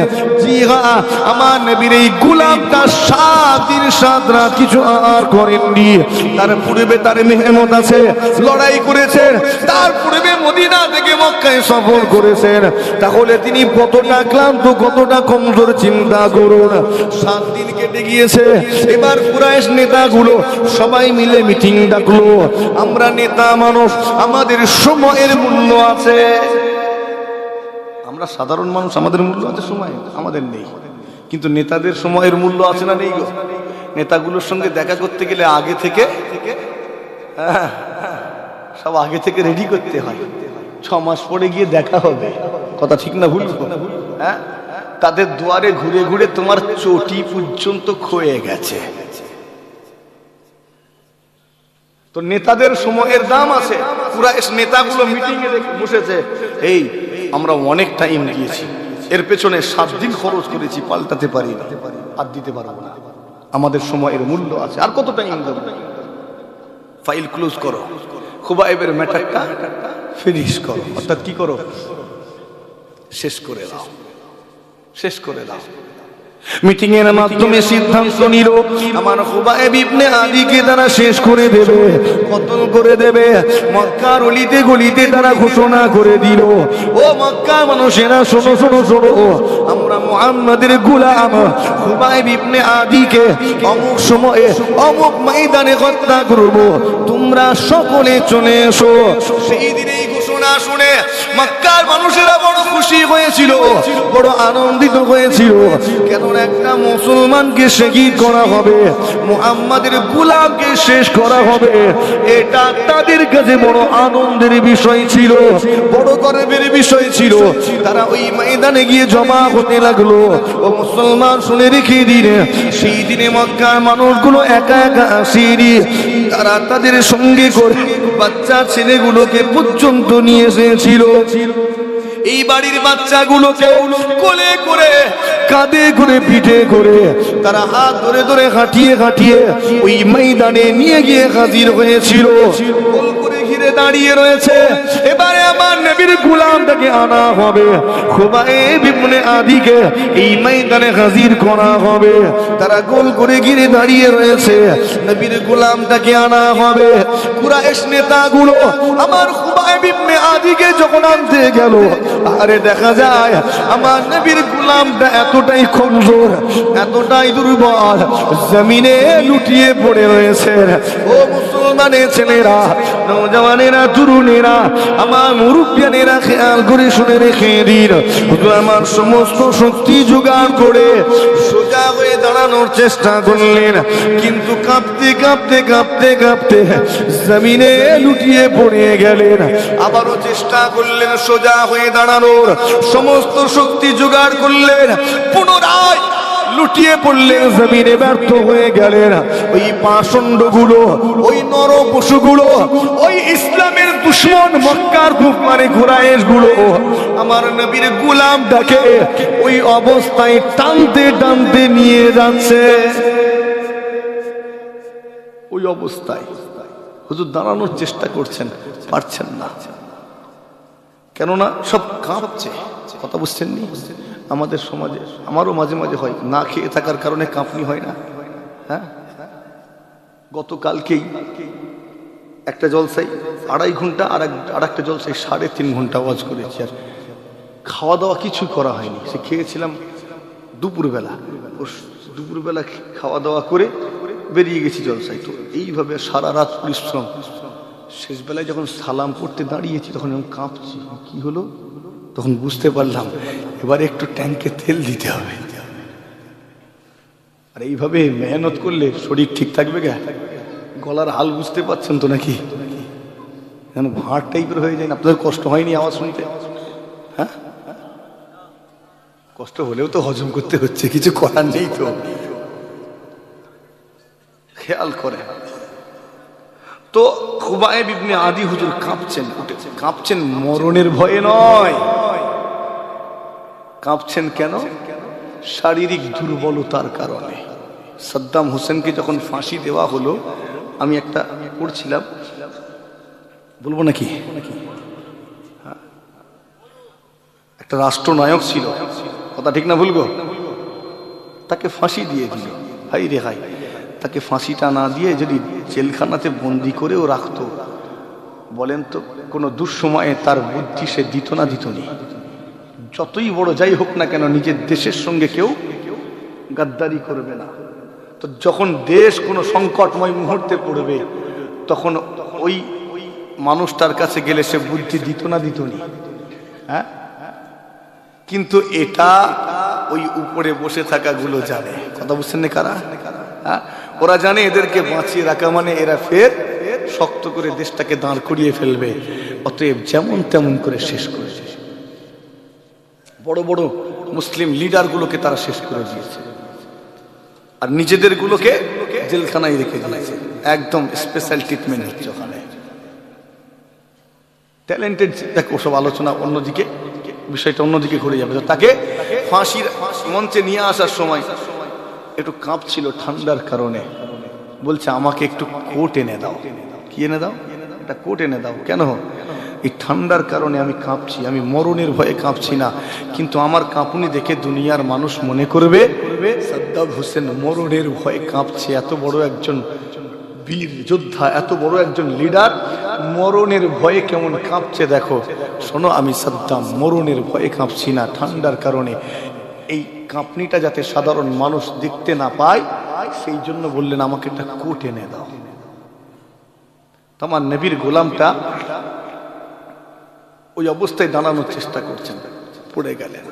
জি হ্যাঁ, আমার নবীর এই গোলামটা 7 দিন 7 রাত কিছু আর করেননি। তার পূর্বে তার মেহনত আছে, লড়াই করেছেন, তার পূর্বে মদিনা থেকে মক্কায় সফর করেছেন। তাহলে তিনি কতটা ক্লান্ত, কতটা কমজোর চিন্তা করুন। 7 দিন কেটে গিয়েছে। এবার কুরাইশ নেতাগুলো সবাই মিলে মিটিং ডাকলো। আমরা নেতা মানুষ, আমাদের সময়ের মূল্য আছে। আমরা সাধারণ মানুষ, আমাদের মূল্য আছে, সময় আমাদের নেই, কিন্তু নেতাদের সময়ের মূল্য আছে না নেই গো? নেতাগুলোর সঙ্গে দেখা করতে গেলে আগে থেকে সব আগে থেকে রেডি করতে হয়। 6 মাস পরে গিয়ে দেখা হবে, কথা ঠিক না ভুল? হ্যাঁ, তাদের দুয়ারে ঘুরে ঘুরে তোমার চটি পর্যন্ত ক্ষয়ে গেছে। তো নেতাদের সময়ের দাম আছে। কুরাইশ নেতাগুলো মিটিং এ বসেছে, এই আমরা অনেক টাইম দিয়েছি, এর পেছনে 7 দিন খরচ করেছি, পাল্টাতে পারি না, আর দিতে পারবো না, আমাদের সময়ের মূল্য আছে, আর কত টাইম দেব? ফাইল ক্লোজ করো, খুবাইবের ম্যাটারটা ফিনিশ করো, অর্থাৎ কি করো? শেষ করে দাও, শেষ করে দাও। মিটিং এর মাধ্যমে সিদ্ধান্ত নিল, আমার খুবাইব ইবনে আদিকে তারা শেষ করে দেবে, কতল করে দেবে। মক্কার অলিতে গলিতে তারা ঘোষণা করে দিল, ও মক্কার মানুষেরা শোনো শোনো শোনো, আমরা মুহাম্মাদের গোলাম খুবাইব ইবনে আদিকে অমুক সময়ে অমুক ময়দানে হত্যা করব, তোমরা সকলে চলে এসো। সেই দিনেই ঘোষণা শুনে মক্কার মানুষেরা বড় খুশি হয়েছিল, বড় আনন্দিত হয়েছিল। কেন একটা মুসলমানকে শহীদ করা হবে, মুহাম্মাদের গোলামকে শেষ করা হবে, এটা তাদের কাছে বড় আনন্দের বিষয় ছিল, বড় গর্বের বিষয় ছিল। তারা ওই ময়দানে গিয়ে জমা হতে লাগলো। ও মুসলমান, শুনে রেখে দিন, সেই দিনে মক্কার মানুষগুলো একা একা আসেনি, তারা তাদের সঙ্গে করে বাচ্চা ছেলেগুলোকে পর্যন্ত নিয়ে এসেছিল। এই বাড়ির বাচ্চাগুলোকে কোলে করে, কাঁধে করে, পিঠে করে, তারা হাত ধরে ধরে হাঁটিয়ে হাঁটিয়ে ওই ময়দানে নিয়ে গিয়ে হাজির হয়েছিল। গোল করে ঘিরে দাঁড়িয়ে রয়েছে। এবারে আমার নবীর গোলামটাকে আনা হবে, খুবাইব ইবনে আদিকে এই ময়দানে হাজির করা হবে। তারা গোল করে ঘিরে দাঁড়িয়ে রয়েছে, নবীর গোলামটাকে আনা হবে। কুরাইশ নেতাগুলো আমার খুবাইব ইবনে আদিকে যখন আনতে গেল, আরে দেখা যায় আমার নবীর গোলামটা এতটাই কমজোর, এতটাই দুর্বল, জমিনে লুটিয়ে পড়ে রয়েছে। ও মুসলমানের ছেলেরা, নওজওয়ানেরা, তরুণেরা, আমার মুরব্বিয়ানেরা, খেয়াল করে শুনে রেখে দিন, আমার সমস্ত শক্তি জোগাড় করে সোজা হয়ে দাঁড়ানোর চেষ্টা করলেন, কিন্তু কাঁপতে কাঁপতে কাঁপতে কাঁপতে জমিনে লুটিয়ে পড়ে গেলেন। আবারও চেষ্টা করলেন সোজা হয়ে দাঁড়ানোর, সমস্ত শক্তি জোগাড় করলেন, পুনরায় লুটিয়ে পড়লেন, জমিনে ব্যর্থ হয়ে গেলেন। ওই পাষণ্ডগুলো, ওই নর পশুগুলো, ওই ইসলামের দুশমন মক্কার দুশমনে কুরাইশগুলো আমার নবীর গোলামটাকে ওই অবস্থায় টানতে টানতে নিয়ে যাচ্ছে। ওই অবস্থায় হুজুর দাঁড়ানোর চেষ্টা করছেন, পারছেন না, কেননা সব কাঁপছে। কথা বুঝছেন নি? আমাদের সমাজে আমারও মাঝে মাঝে হয়, না খেয়ে থাকার কারণে কাঁপনি হয় না? হ্যাঁ, গতকালকেই একটা জলসাই 2.5 ঘন্টা, আর একটা জলসাই 3.5 ঘন্টা আওয়াজ করেছি, আর খাওয়া দাওয়া কিছু করা হয়নি। সে খেয়েছিলাম দুপুরবেলা, দুপুরবেলা খাওয়া দাওয়া করে বেরিয়ে গেছি জলসাই। তো এইভাবে সারা রাত পরিশ্রম, শেষ বেলায় যখন সালাম পড়তে দাঁড়িয়েছি তখন আমি কাঁপছি। কি হলো? তখন বুঝতে পারলাম এবার একটু ট্যাঙ্কে তেল দিতে হবে। আর এইভাবে মেহনত করলে শরীর ঠিক থাকবে গা? গলার হাল বুঝতে পারছেন তো নাকি? যেন ভাঁড় টাইপের হয়ে যায় না? আপনাদের কষ্ট হয়নি আওয়াজ শুনতে? হ্যাঁ, কষ্ট হলেও তো হজম করতে হচ্ছে, কিছু করার নেই তো। খেয়াল করে তো খুবাইব ইবনে আদি হুজুর কাঁপছেন, কাঁপছেন মরণের ভয়ে নয়। কাঁপছেন কেন? শারীরিক দুর্বলতার কারণে। সাদ্দাম হোসেনকে যখন ফাঁসি দেওয়া হলো, আমি একটা পড়ছিলাম, বলবো নাকি? একটা রাষ্ট্রনায়ক ছিল, কথা ঠিক না ভুলবো? তাকে ফাঁসি দিয়ে দিল। হাই রে হাই, তাকে ফাঁসিটা না দিয়ে যদি জেলখানাতে বন্দি করেও রাখতো, বলেন তো কোনো দুঃসময়ে তার বুদ্ধি সে দিত না? দিত নি? যতই বড় যাই হোক না কেন, নিজের দেশের সঙ্গে কেউ গাদ্দারি করবে না। তো যখন দেশ কোনো সংকটময় মুহূর্তে পড়বে, তখন ওই মানুষটার কাছে গেলে সে বুদ্ধি দিত না? দিত নি? হ্যাঁ, কিন্তু এটা ওই উপরে বসে থাকা গুলো জানে। কথা বুঝছেন না কারা? হ্যাঁ, ওরা জানে এদেরকে বাঁচিয়ে রাখা মানে এরা ফের শক্ত করে দেশটাকে দাঁড় করিয়ে ফেলবে। অতএব যেমন তেমন করে শেষ করেছে। বড় বড় মুসলিম লিডার গুলোকে তারা শেষ করে দিয়েছে, আর নিজেদের গুলোকে জেলখানায় রেখে দিয়েছে। একদম স্পেশাল ট্রিটমেন্ট হচ্ছে ওখানে। ট্যালেন্টেড, দেখো সব আলোচনা অন্যদিকে, বিষয়টা অন্যদিকে ঘুরে যাবে। তাকে ফাঁসির মঞ্চে নিয়ে আসার সময় একটু কাঁপছিল ঠান্ডার কারণে। বলছে আমাকে একটু কোট এনে দাও। কি এনে দাও? একটা কোট এনে দাও। কেন? এই ঠান্ডার কারণে আমি কাঁপছি, আমি মরণের ভয়ে কাঁপছি না, কিন্তু আমার কাঁপুনি দেখে দুনিয়ার মানুষ মনে করবে সাদ্দাম হোসেন মরণের ভয়ে কাঁপছে। এত বড় একজন বীর যোদ্ধা, এত বড় একজন লিডার মরণের ভয়ে কেমন কাঁপছে দেখো। শোনো, আমি সাদ্দাম মরণের ভয়ে কাঁপছি না, ঠান্ডার কারণে। এই কাঁপনিটা যাতে সাধারণ মানুষ দেখতে না পায়, সেই জন্য বললেন আমাকে একটা কোট এনে দাও। তোমার নবীর গোলামটা ওই অবস্থায় দাঁড়ানোর চেষ্টা করছেন, পড়ে গেলেন।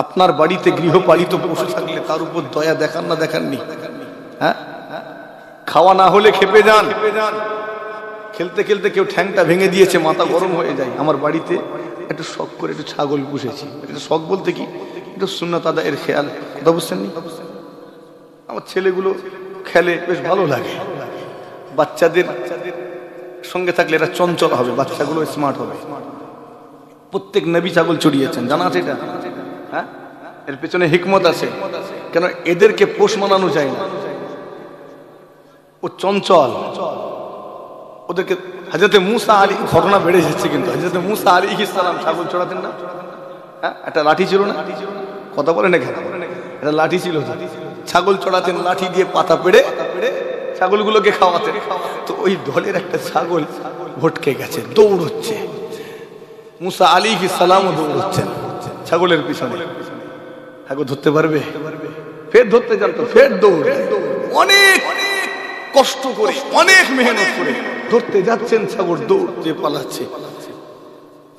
আপনার বাড়িতে গৃহপালিত পশু থাকলে তার উপর দয়া দেখান না? দেখাননি? হ্যাঁ, খাওয়া না হলে খেপে যান। খেলতে খেলতে কেউ ঠ্যাংটা ভেঙে দিয়েছে, মাথা গরম হয়ে যায়। আমার বাড়িতে একটু শখ করে একটু ছাগল পুষেছি। একটু শখ বলতে কি, একটু সুন্নাত আদায়ের খেয়াল। কথা বুঝছেন নি? আমার ছেলেগুলো খেলে, বেশ ভালো লাগে। বাচ্চাদের সঙ্গে থাকলে এরা চঞ্চল হবে, বাচ্চাগুলো স্মার্ট হবে। প্রত্যেক নবী ছাগল চড়িয়েছেন, জানা আছে এটা? হ্যাঁ, এর পেছনে হিকমত আছে। কেন? এদেরকে পোষ মানানো যায় না, ও চঞ্চল। ওদেরকে হযরতে মূসা আলী, ঘটনা বেড়ে যাচ্ছে কিন্তু, হযরতে মূসা আলাইহিস সালাম ছাগল চড়াতেন না? হ্যাঁ, একটা লাঠি ছিল না? কথা বলেন না কেন? একটা লাঠি ছিল, ছাগল চড়াতেন, লাঠি দিয়ে পাতা পেড়ে ছাগলগুলোকে খাওয়াতেন। তো ওই দলের একটা ছাগল ভটকে গেছে, দৌড়চ্ছে। মূসা আলাইহিস সালামও দৌড়চ্ছেন ছাগলের পিছনে। ছাগল ধরতে পারবে? ফের ধরতে যান তো ফের দৌড়। অনেক কষ্ট করে, অনেক মেহনত করে ধরতে যাচ্ছেন, ছাগল দৌড়তে পালাচ্ছে।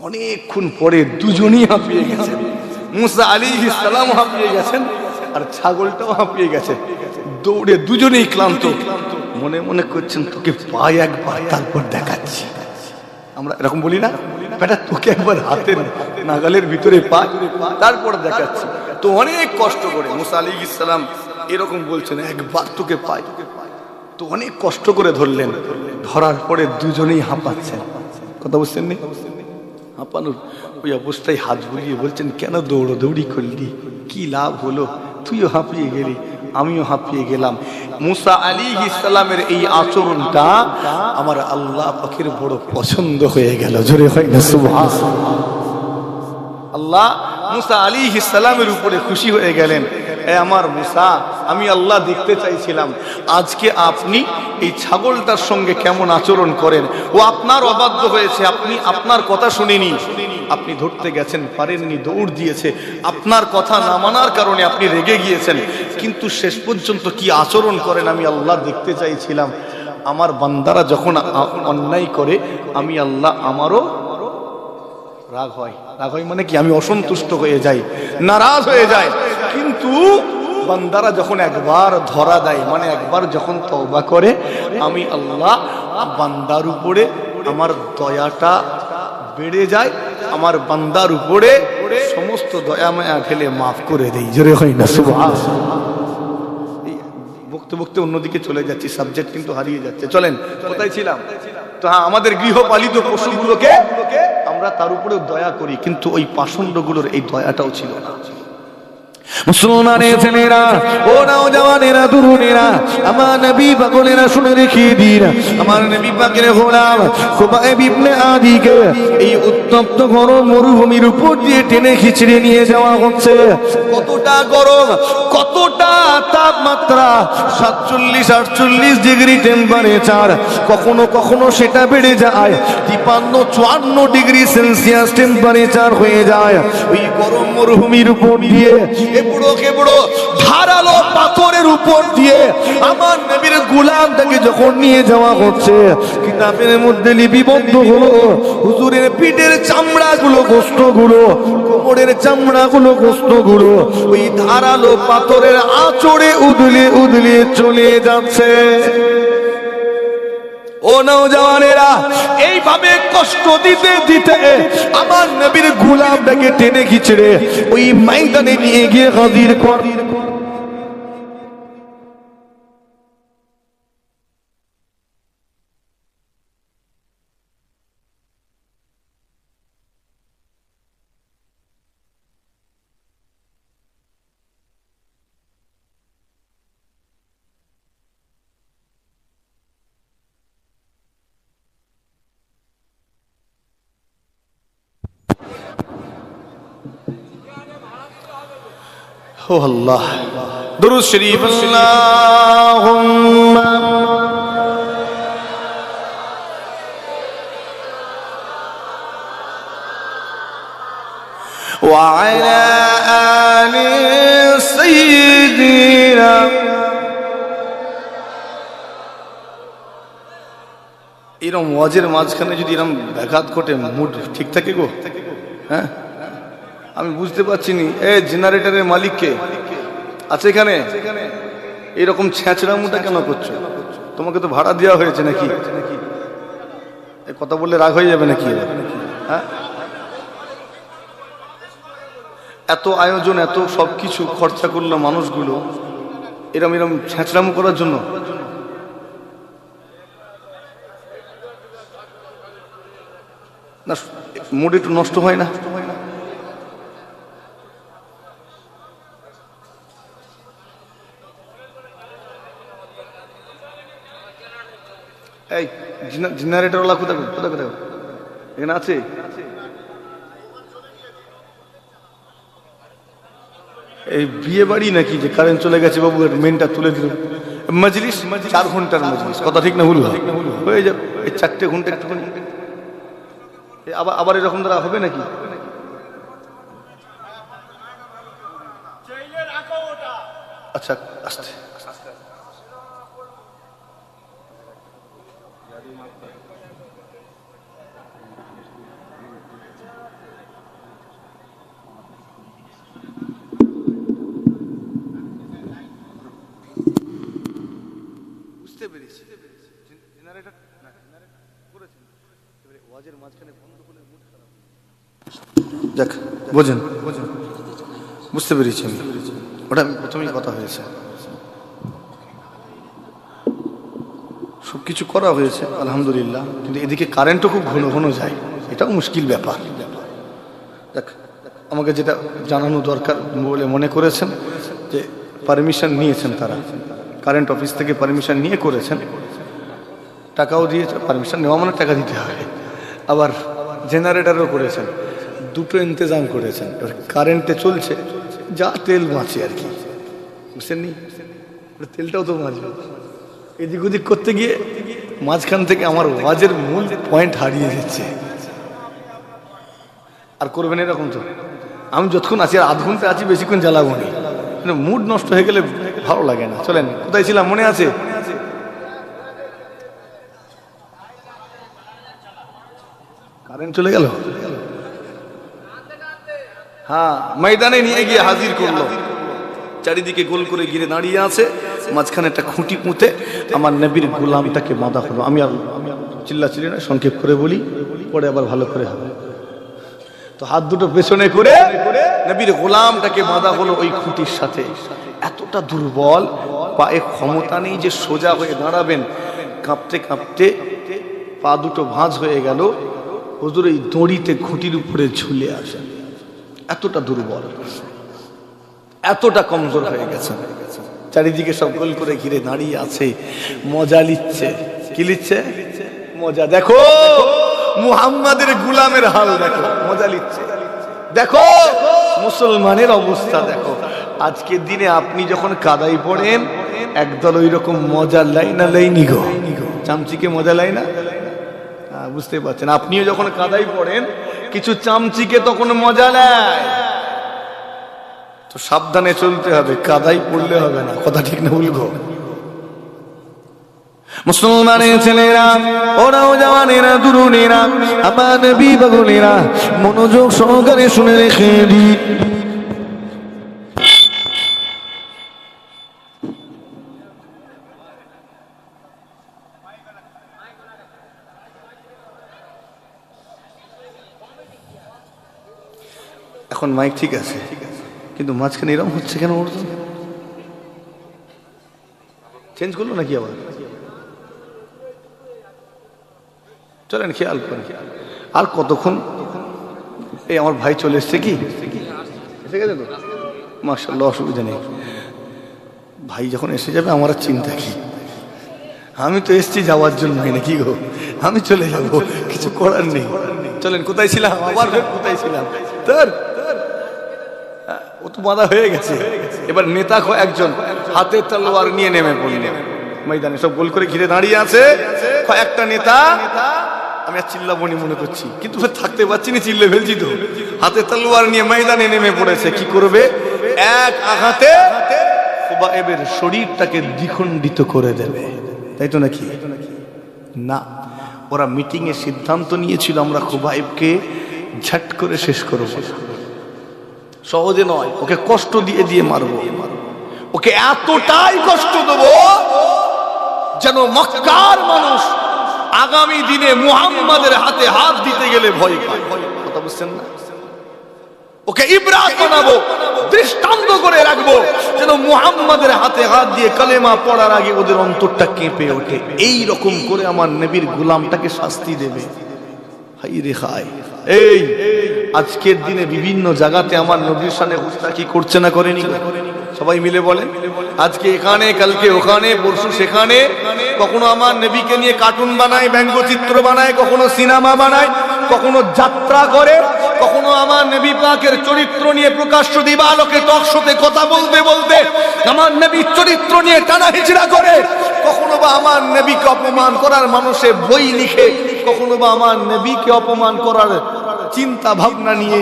অনেকক্ষণ পরে দুজনই হাঁপিয়ে গেছেন। মূসা আলাইহিস সালাম হাঁপিয়ে গেছেন, আর ছাগলটাও হাঁপিয়ে গেছে। দৌড়ে দুজনেই ক্লান্ত। মনে মনে করছেন তোকে পাই একবার, তারপর দেখাচ্ছি। আমরা এরকম বলি না, বেটা তোকে একবার হাতের নাগালের ভিতরে পাই, তারপর দেখাচ্ছি। তো অনেক কষ্ট করে মূসা আলাইহিস সালাম এরকম বলছেন, একবার তোকে পাই। তো অনেক কষ্ট করে ধরলেন। ধরার পরে দুজনেই হাঁপাচ্ছেন। কথা বুঝছেন নি? হাঁপানোর ওই অবস্থায় হাত বুলিয়ে বলছেন, কেন দৌড়দৌড়ি করলি? কি লাভ হলো? তুইও হাঁপিয়ে গেলি। আমিও হাঁপিয়ে গেলাম। মুসা আলাইহিস সালামের এই আচরণটা আমার আল্লাহ পাকের বড় পছন্দ হয়ে গেল। জোরে হয় না সুবহানাল্লাহ। আল্লাহ মুসা আলাইহিস সালামের উপরে খুশি হয়ে গেলেন। আমার মুসা, আমি আল্লাহ দেখতে চাইছিলাম আজকে আপনি এই ছাগলটার সঙ্গে কেমন আচরণ করেন। ও আপনার অবাধ্য হয়েছে, আপনি আপনার কথা শুনেনি, আপনি ধরতে গেছেন পারেননি, দৌড় দিয়েছে, আপনার কথা না মানার কারণে আপনি রেগে গিয়েছেন, কিন্তু শেষ পর্যন্ত কি আচরণ করেন আমি আল্লাহ দেখতে চাইছিলাম। আমার বান্দারা যখন অন্যায় করে আমি আল্লাহ আমারও রাগ হয়। রাগ হয় মানে কি, আমি অসন্তুষ্ট হয়ে যাই, নারাজ হয়ে যাই। কিন্তু বান্দারা যখন একবার ধরা দেয়, মানে একবার যখন তওবা করে, আমি আল্লাহ বান্দার উপরে আমার দয়াটা বেড়ে যায়, আমার বান্দার উপরে সমস্ত দয়া মায়া ঢেলে মাফ করে দেই। জোরে হয় না সুবহানাল্লাহ। বকতে বকতে অন্যদিকে চলে যাচ্ছি, সাবজেক্ট কিন্তু হারিয়ে যাচ্ছে। চলেন, কোথায় ছিলাম? তো হ্যাঁ, আমাদের গৃহপালিত পশুগুলোকে আমরা তার উপরে দয়া করি, কিন্তু ওই পাষণ্ডগুলোর এই দয়াটাও ছিল না। মুসলমানের ছেলেরা, ও নওজওয়ানেরা, তরুণেরা, আমার নবী পাকেরা শুনে রেখে দিন, আমার নবী পাকের গোলাম খুবাইব ইবনে আদিকে এই উত্তপ্ত গরম মরুভূমির উপর দিয়ে টেনে খিচড়ে নিয়ে যাওয়া হচ্ছে। কতটা গরম, কতটা তাপমাত্রা, 47-48 ডিগ্রি টেম্পারেচার, কখনো কখনো সেটা বেড়ে যায় 53-54 ডিগ্রি সেলসিয়াস টেম্পারেচার হয়ে যায়। ওই গরম মরুভূমির উপর দিয়ে এবড়ো ধারালো পাথরের উপর দিয়ে আমার নবীর গোলামটাকে যখন নিয়ে যাওয়া হচ্ছে, কিতাবের মধ্যে লিপিবদ্ধ হলো হুজুরের পিঠের চামড়াগুলো, গোশতগুলো, কোমরের চামড়াগুলো, গোশতগুলো ওই ধারালো পাথরের আঁচড়ে উদলে উদলে চলে যাচ্ছে। ও নওজওয়ানেরা, এইভাবে কষ্ট দিতে দিতে আমার নবীর গোলামটাকে টেনে খিচড়ে ওই ময়দানে নিয়ে গিয়ে হাজির কর। ও আল্লাহ, দুরূদ শরীফ। আল্লাহুম্মা ওয়া আলা আলি সাইয়্যিদিনা। এরকম ওয়াজের মাঝখানে যদি এরকম ব্যাঘাত ঘটে, মুড ঠিক থাকে গো? হ্যাঁ, আমি বুঝতে পারছি নি। জেনারেটরের মালিক কে আছে এখানে? এরকম ছেঁচড়ামুটা কেন করছো? তোমাকে তো ভাড়া দেওয়া হয়েছে নাকি? কথা বললে রাগ হয়ে যাবে নাকি? হ্যাঁ, এত আয়োজন, এত সবকিছু খরচা করলো মানুষগুলো, এরম এরম ছেঁচড়ামু করার জন্য? না, মুড একটু নষ্ট হয় না? এই জেনারেটরওয়ালা কোথায় কোথায় কোথায় এখানে আছে? এই বিয়ে বাড়ি নাকি যে কারেন্ট চলে গেছে, বাবু মেনটা তুলে দিল? মজলিস 4 ঘন্টার মজলিস, কথা ঠিক না ভুল হয়ে যাবে। এই 4টে ঘন্টা একটুখানি আবার এরকম দ্বারা হবে নাকি? আচ্ছা, আস্তে বুঝতে পেরেছি। জেনারেটর না, জেনারেটর করেছেন, এবারে ওয়াজের মাঝখানে বন্ধ করলে মুড খারাপ। দেখ, বোঝেন, বুঝতে পেরেছি আমি। ওটা প্রথমেই কথা হয়েছে, সবকিছু করা হয়েছে আলহামদুলিল্লাহ, কিন্তু এদিকে কারেন্টও খুব ঘন ঘন যায়, এটাও মুশকিল ব্যাপার। দেখ, আমাকে যেটা জানানো দরকার বলে মনে করেছেন যে পারমিশন নিয়েছেন, তারা কারেন্ট অফিস থেকে পারমিশন নিয়ে করেছেন, টাকাও দিয়েছে। পারমিশন নেওয়া মানে টাকা দিতে হয়। আবার জেনারেটরও করেছেন, দুটো ইন্তজাম করেছেন। কারেন্টে চলছে, যা তেল বাঁচে আর কি, বুঝছেন নি? তেলটাও তো বাঁচবে। এদিক ওদিক করতে গিয়ে মাঝখান থেকে আমার ওয়াজের মূল পয়েন্ট হারিয়ে যাচ্ছে। আর করবেন এরকম তো? আমি যতক্ষণ আছি, আর আধ ঘন্টা আছি, বেশিক্ষণ জ্বালাবো না, মুড নষ্ট হয়ে গেলে ভালো লাগে না। চলেন, কোথায় ছিলাম মনে আছে? কারেন্ট চলে গেল। হ্যাঁ, ময়দানে নিয়ে গিয়ে হাজির করলো। চারিদিকে গোল করে ঘিরে দাঁড়িয়ে আছে, মাঝখানে একটা খুঁটি পুঁতে আমার নবীর গোলামটাকে বাঁধা হলো। আমি আর চিল্লাচিল্লি না, সংক্ষেপ করে বলি, পরে আবার ভালো করে হবে। তো হাত দুটো পেছনে করে নবীর গোলামটাকে বাঁধা হলো ওই খুঁটির সাথে। এতটা দুর্বল, পায়ে ক্ষমতা নেই যে সোজা হয়ে দাঁড়াবেন, কাঁপতে কাঁপতে পা দুটো ভাঁজ হয়ে গেল। হুজুর এই দড়িতে খুঁটির উপরে ঝুলে আসেন, এতটা দুর্বল, এতটা কমজোর হয়ে গেছে। চারিদিকে সব গোল করে ঘিরে দাঁড়িয়ে আছে, মজা লিচ্ছে। কি লিচ্ছে? মজা। দেখো মুহাম্মাদের গুলামের হাল দেখো, মজা লিচ্ছে। দেখো মুসলমানের অবস্থা দেখো। আজকের দিনে আপনি যখন কাদাই পড়েন, একদল ওই রকম মজা লাই না লাইনি গো, চামচিকে মজা লাই না, বুঝতে পারছেন? আপনিও যখন কাদাই পড়েন, কিছু চামচিকে তখন মজা নেয়। তো সাবধানে চলতে হবে, কাদাই পড়লে হবে না। কথা ঠিক না ভুল গো? মুসলমানের ছেলেরা, ওরাও জওয়ানেরা, তরুণেরা, আমার নবী পাগলেরা, মনোযোগ সহকারে শুনে রেখে দিন। এখন মাইক ঠিক আছে, কিন্তু মাঝখানে এরকম হচ্ছে কেন? ওর চেঞ্জ করলো নাকি আবার? চলেন খেয়াল করেন। আর কতক্ষণ? এই আমার ভাই চলে এসছে। কি এসে গেছে তো? মাশাআল্লাহ, অসুবিধা নেই। ভাই যখন এসে যাবে আমার আর চিন্তা কি? আমি তো এসছি যাওয়ার জন্য, নাকি গো? আমি চলে যাব, কিছু করার নেই। চলেন, কোথায় ছিলাম? আবার কোথায় ছিলাম? তোর ও তো বাঁধা হয়ে গেছে। এবার নেতা একজন হাতে তলোয়ার নিয়ে নেমে পড়লেন ময়দানে। সব গোল করে ঘিরে দাঁড়িয়ে আছে। একটা নেতা, আমি আর চিল্লাবনি মনে করছি, কিন্তু থাকতে পারছি না, চিল্লে ফেলছি তো। হাতে তলোয়ার নিয়ে ময়দানে নেমে পড়েছে। কি করবে? এক আঘাতে খুবাইবের শরীরটাকে দ্বিখণ্ডিত করে দেবে, তাই তো নাকি? না, ওরা মিটিং এ সিদ্ধান্ত নিয়েছিল আমরা খুবাইবকে ঝট করে শেষ করব। সহজে নয়, ওকে কষ্ট দিয়ে দিয়ে মারবো। ওকে এতটাই কষ্ট দেব যেন মক্কার মানুষ আগামী দিনে মুহাম্মাদের হাতে হাত দিতে গেলে ভয় পায়। কথা বুঝছেন না? ওকে ইবরাত বানাবো, দৃষ্টান্ত করে রাখবো, যেন মুহাম্মাদের হাতে হাত দিয়ে কালেমা পড়ার আগে ওদের অন্তরটা কেঁপে ওঠে। এই রকম করে আমার নবীর গোলামটাকে শাস্তি দেবে। হাই রে হাই! এই আজকের দিনে বিভিন্ন জায়গাতে আমার নবীর শানে গুস্তাখি করছে না করেনি? সবাই মিলে বলেন। আজকে এখানে, কালকে ওখানে, পরশু সেখানে। কখনো আমার নবীকে নিয়ে কার্টুন বানায়, ব্যঙ্গচিত্র বানায়, কখনো সিনেমা বানায়, কখনো যাত্রা করে, কখনো আমার নবী পাকের চরিত্র নিয়ে প্রকাশ্য দিবালোকে টক শোতে কথা বলতে বলতে আমার নবীর চরিত্র নিয়ে টানা হিচড়া করে, কখনো বা আমার নবীকে অপমান করার মানুষে বই লিখে, কখনো বা আমার নবীকে অপমান করার চিন্তা ভাবনা নিয়ে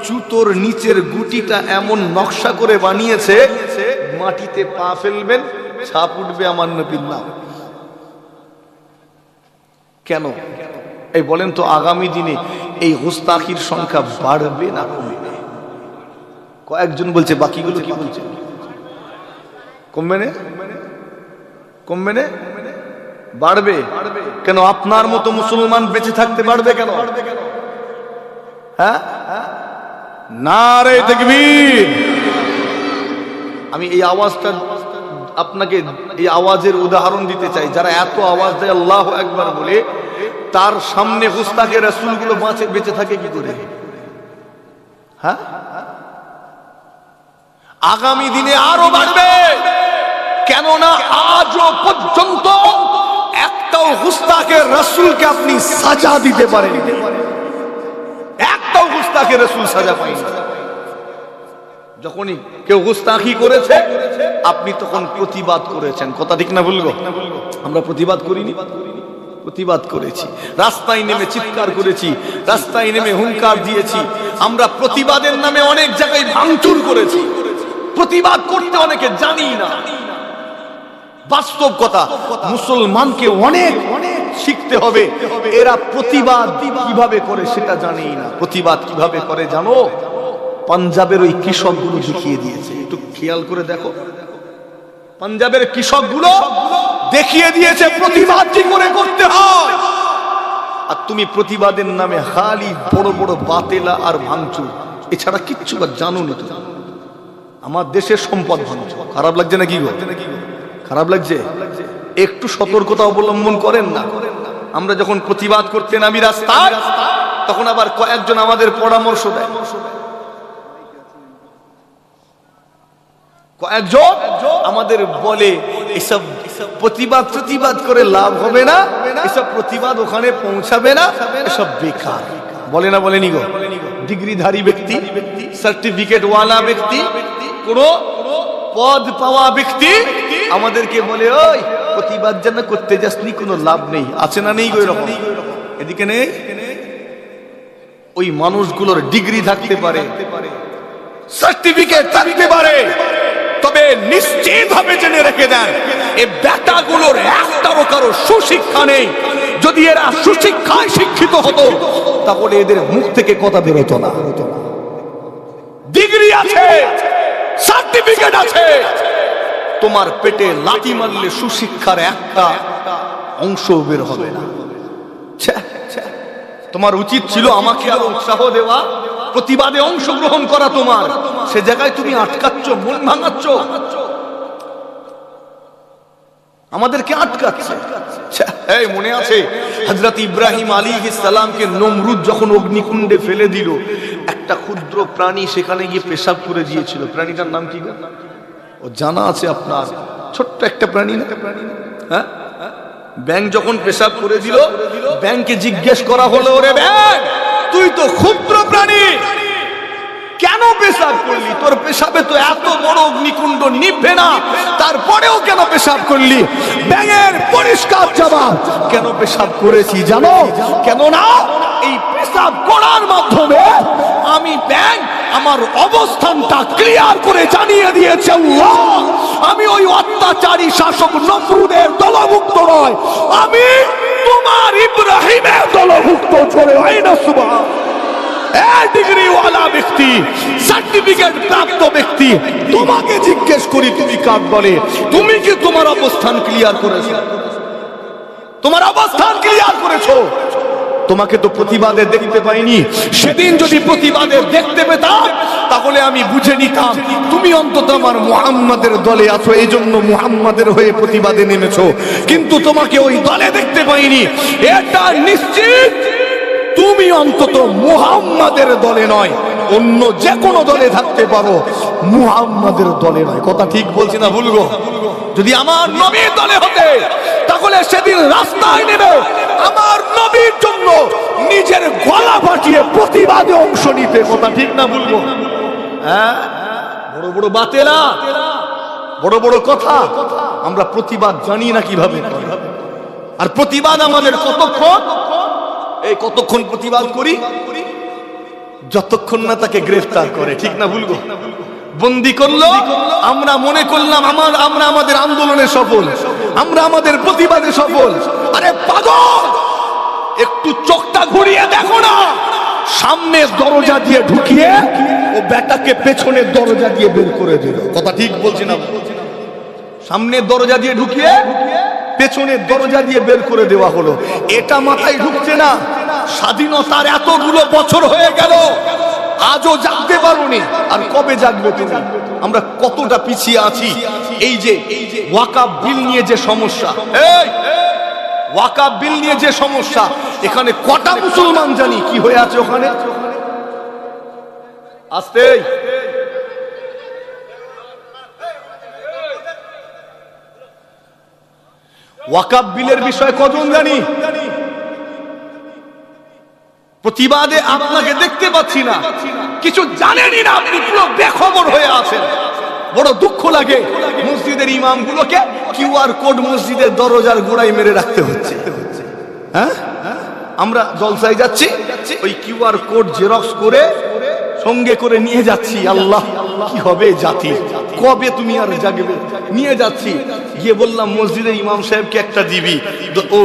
জুতোর নিচের গুটিটা এমন নকশা করে বানিয়েছে, মাটিতে পা ফেলবেন ছাপ উঠবে আমার নবীর নাম। কেন? এই বলেন তো, আগামী দিনে এই গুস্তাখির সংখ্যা বাড়বে না কমবে? কয়েকজন বলছে, বাকিগুলো কি বলছে? কমবে না? কমবে না? বাড়বে। কেন? আপনার মতো মুসলমান বেঁচে থাকতে বাড়বে কেন? হ্যাঁ, নারে তাকবীর! আমি এই আওয়াজটা আপনাকে, এই আওয়াজের উদাহরণ দিতে চাই। যারা এত আওয়াজ দেয় আল্লাহু আকবার বলে, তার সামনে গুস্তাখে রাসূলগুলো বেঁচে থাকে কি করে? হ্যাঁ, আগামী দিনে আরো বাড়বে। কেননা আজও পর্যন্ত একটাও গুস্তাখে রাসূলকে আপনি সাজা দিতে পারেন, একটাও গুস্তাখে রাসূল সাজা পায়নি। যখনই কেউ গুস্তাখি করেছে আপনি তখন প্রতিবাদ করেছেন, কথা ঠিক না বলবো? আমরা প্রতিবাদ করিনি? প্রতিবাদ করেছি, রাস্তায় নেমে চিৎকার করেছি, রাস্তায় নেমে হুঙ্কার দিয়েছি। আমরা প্রতিবাদের নামে অনেক জায়গায় ভাঙচুর করেছি। প্রতিবাদ করতে অনেকে জানি না। বাস্তব কথা, মুসলমানকে অনেক শিখতে হবে। এরা প্রতিবাদ কিভাবে করে সেটা জানি না। প্রতিবাদ কিভাবে করে জানো? পাঞ্জাবের ওই কৃষকগুলো দেখিয়ে দিয়েছে। একটু খেয়াল করে দেখো, পাঞ্জাবের কৃষকগুলো দেখিয়ে দিয়েছে প্রতিবাদ কি করে করতে হয়। আর তুমি প্রতিবাদের নামে খালি বড় বড় বাতেলা আর ভাঙচুর, এছাড়া কিচ্ছু জানো না। আমার দেশের সম্পদ ভাঙচুর। খারাপ লাগছে না কি গো? খারাপ লাগছে? একটু সতর্কতা অবলম্বন করেন না। আমরা যখন প্রতিবাদ করতে নামি রাস্তায়, তখন আবার কয়েকজন আমাদের পরামর্শ দেয়, কয়েকজন আমাদের বলে এসব প্রতিবাদ করে লাভ হবে না, এসব প্রতিবাদ ওখানে পৌঁছাবে না, এসব বেকার। বলে না বলেনি গো? ডিগ্রিধারী ব্যক্তি, সার্টিফিকেট ওয়ালা ব্যক্তি, কোন পদ পাওয়া ব্যক্তি আমাদেরকে বলে ওই প্রতিবাদ যেন করতে যাসনি, কোনো লাভ নেই। আছে না নেই গো এরকম? এদিকে নেই। ওই মানুষগুলোর ডিগ্রি থাকতে পারে, সার্টিফিকেট থাকতে পারে, তবে নিশ্চিত ভাবে জেনে রেখে দেন এই বেটাগুলোর একটাও কারো সুশিক্ষা নেই। যদি এরা সুশিক্ষায় শিক্ষিত হতো তাহলে এদের মুখ থেকে কথা বের হতো না। ডিগ্রি আছে, সার্টিফিকেট আছে, তোমার পেটে লাথি মারলে সুশিক্ষার একটা অংশ বের হবে না। তোমার উচিত ছিল আমাকে আরো উৎসাহ দেওয়া, প্রতিবাদে অংশগ্রহণ করা। তোমার সে জায়গায় তুমি আটকাচ্ছ, মন ভাঙাচ্ছ, আমাদেরকে আটকাচ্ছে। এই মনে আছে হযরত ইব্রাহিম আলাইহিস সালামকে নমরুদ যখন অগ্নিকুণ্ডে ফেলে দিল, একটা ক্ষুদ্র প্রাণী সেখানে গিয়ে পেশাব করে দিয়েছিল। প্রাণীটার নাম কি? ও জানা আছে আপনার? ছোট্ট একটা প্রাণী না? হ্যাঁ, ব্যাঙ যখন পেশাব করে দিল, ব্যাঙকে জিজ্ঞেস করা হলো, ওরে ব্যাঙ তুই তো ক্ষুদ্র প্রাণী, কেন পেশাব করলি? তোর পেশাবে তো এত বড় অগ্নিকুণ্ড নিভবে না, তারপরেও কেন পেশাব করলি? ব্যাঙের পরিষ্কার জবাব, কেন পেশাব করেছি জানো? কেননা এই পেশাব করার মাধ্যমে আমি ব্যাঙ আমার অবস্থানটা ক্লিয়ার করে জানিয়ে দিয়েছে, আল্লাহ আমি ওই অত্যাচারী শাসক নমরুদের দলভুক্ত নয়, আমি তোমার ইব্রাহিমের দলভুক্ত। চলে হয় না সুবহান। ডিগ্রিওয়ালা ব্যক্তি, সার্টিফিকেট প্রাপ্ত ব্যক্তি, তোমাকে জিজ্ঞেস করি তুমি কার বলে? তুমি কি তোমার অবস্থান ক্লিয়ার করেছো? তোমার অবস্থান ক্লিয়ার করেছো? তোমাকে তো প্রতিবাদে দেখতে পাইনি। সেদিন যদি প্রতিবাদে দেখতে পেতাম তাহলে আমি বুঝে নিতাম তুমি অন্তত আমার মুহাম্মাদের দলে আছো, এই জন্য মুহাম্মাদের হয়ে প্রতিবাদে নেমেছো। কিন্তু তোমাকে ওই দলে দেখতে পাইনি, এটা নিশ্চিত তুমি অন্তত মুহাম্মাদের দলে নয়। অন্য যে কোনো দলে থাকতে পারো, মুহাম্মাদের দলে নয়। কথা ঠিক বলছি না ভুল গো? যদি আমার নবীর দলে হতে তাহলে সেদিন রাস্তায় নেমে আমার নবীর জন্য নিজের গলা ফাটিয়ে প্রতিবাদে অংশ নিতে। কথা ঠিক না ভুল গো? হ্যাঁ, বড় বড় বাতেলা, বড় বড় কথা। আমরা প্রতিবাদ জানি না কিভাবে। আর প্রতিবাদ আমাদের কতক্ষণ, এই কতক্ষণ প্রতিবাদ করি? যতক্ষণ না তাকে গ্রেফতার করে। ঠিক না ভুল গো? বন্দি করলো, আমরা মনে করলাম আমরা আমাদের আন্দোলনে সফল, আমরা আমাদের প্রতিবাদে সফল। আরে পাগল, একটু চোখটা ঘুরিয়ে দেখো না, সামনে দরজা দিয়ে ঢুকিয়ে ও বেটাকে পেছনের দরজা দিয়ে বের করে দিল। কথা ঠিক বলছি না? সামনের দরজা দিয়ে ঢুকিয়ে পেছনের দরজা দিয়ে বের করে দেওয়া হলো। এটা মাথায় ঢুকছে না। স্বাধীনতার এতগুলো বছর হয়ে গেল, আজও জাগতে পারোনি, আর কবে জাগবে তুমি? আমরা কতটা পিছিয়ে আছি। এই যে ওয়াকাফ বিল নিয়ে যে সমস্যা, এই ওয়াকাফ বিল নিয়ে যে সমস্যা, এখানে কটা মুসলমান জানি কি হয়ে আছে ওখানে? আস্তে ওয়াকাফ বিলের বিষয়ে কজন জানি? প্রতিবাদে আপনাকে দেখতে পাচ্ছি না, কিছু জানেনই না, আপনি পুরো বেখবর হয়ে আছেন। বড় দুঃখ লাগে, মসজিদের ইমামগুলোকে কিউআর কোড মসজিদের দরজার গোড়ায় মেরে রাখতে হচ্ছে। হ্যাঁ, আমরা জলসায় যাচ্ছি, ওই কিউআর কোড জেরক্স করে সঙ্গে করে নিয়ে যাচ্ছি। আল্লাহ, কি হবে জাতি, কবে তুমি আর জাগবে? নিয়ে যাচ্ছি, গিয়ে বললাম মসজিদের ইমাম সাহেবকে একটা দিবি, ও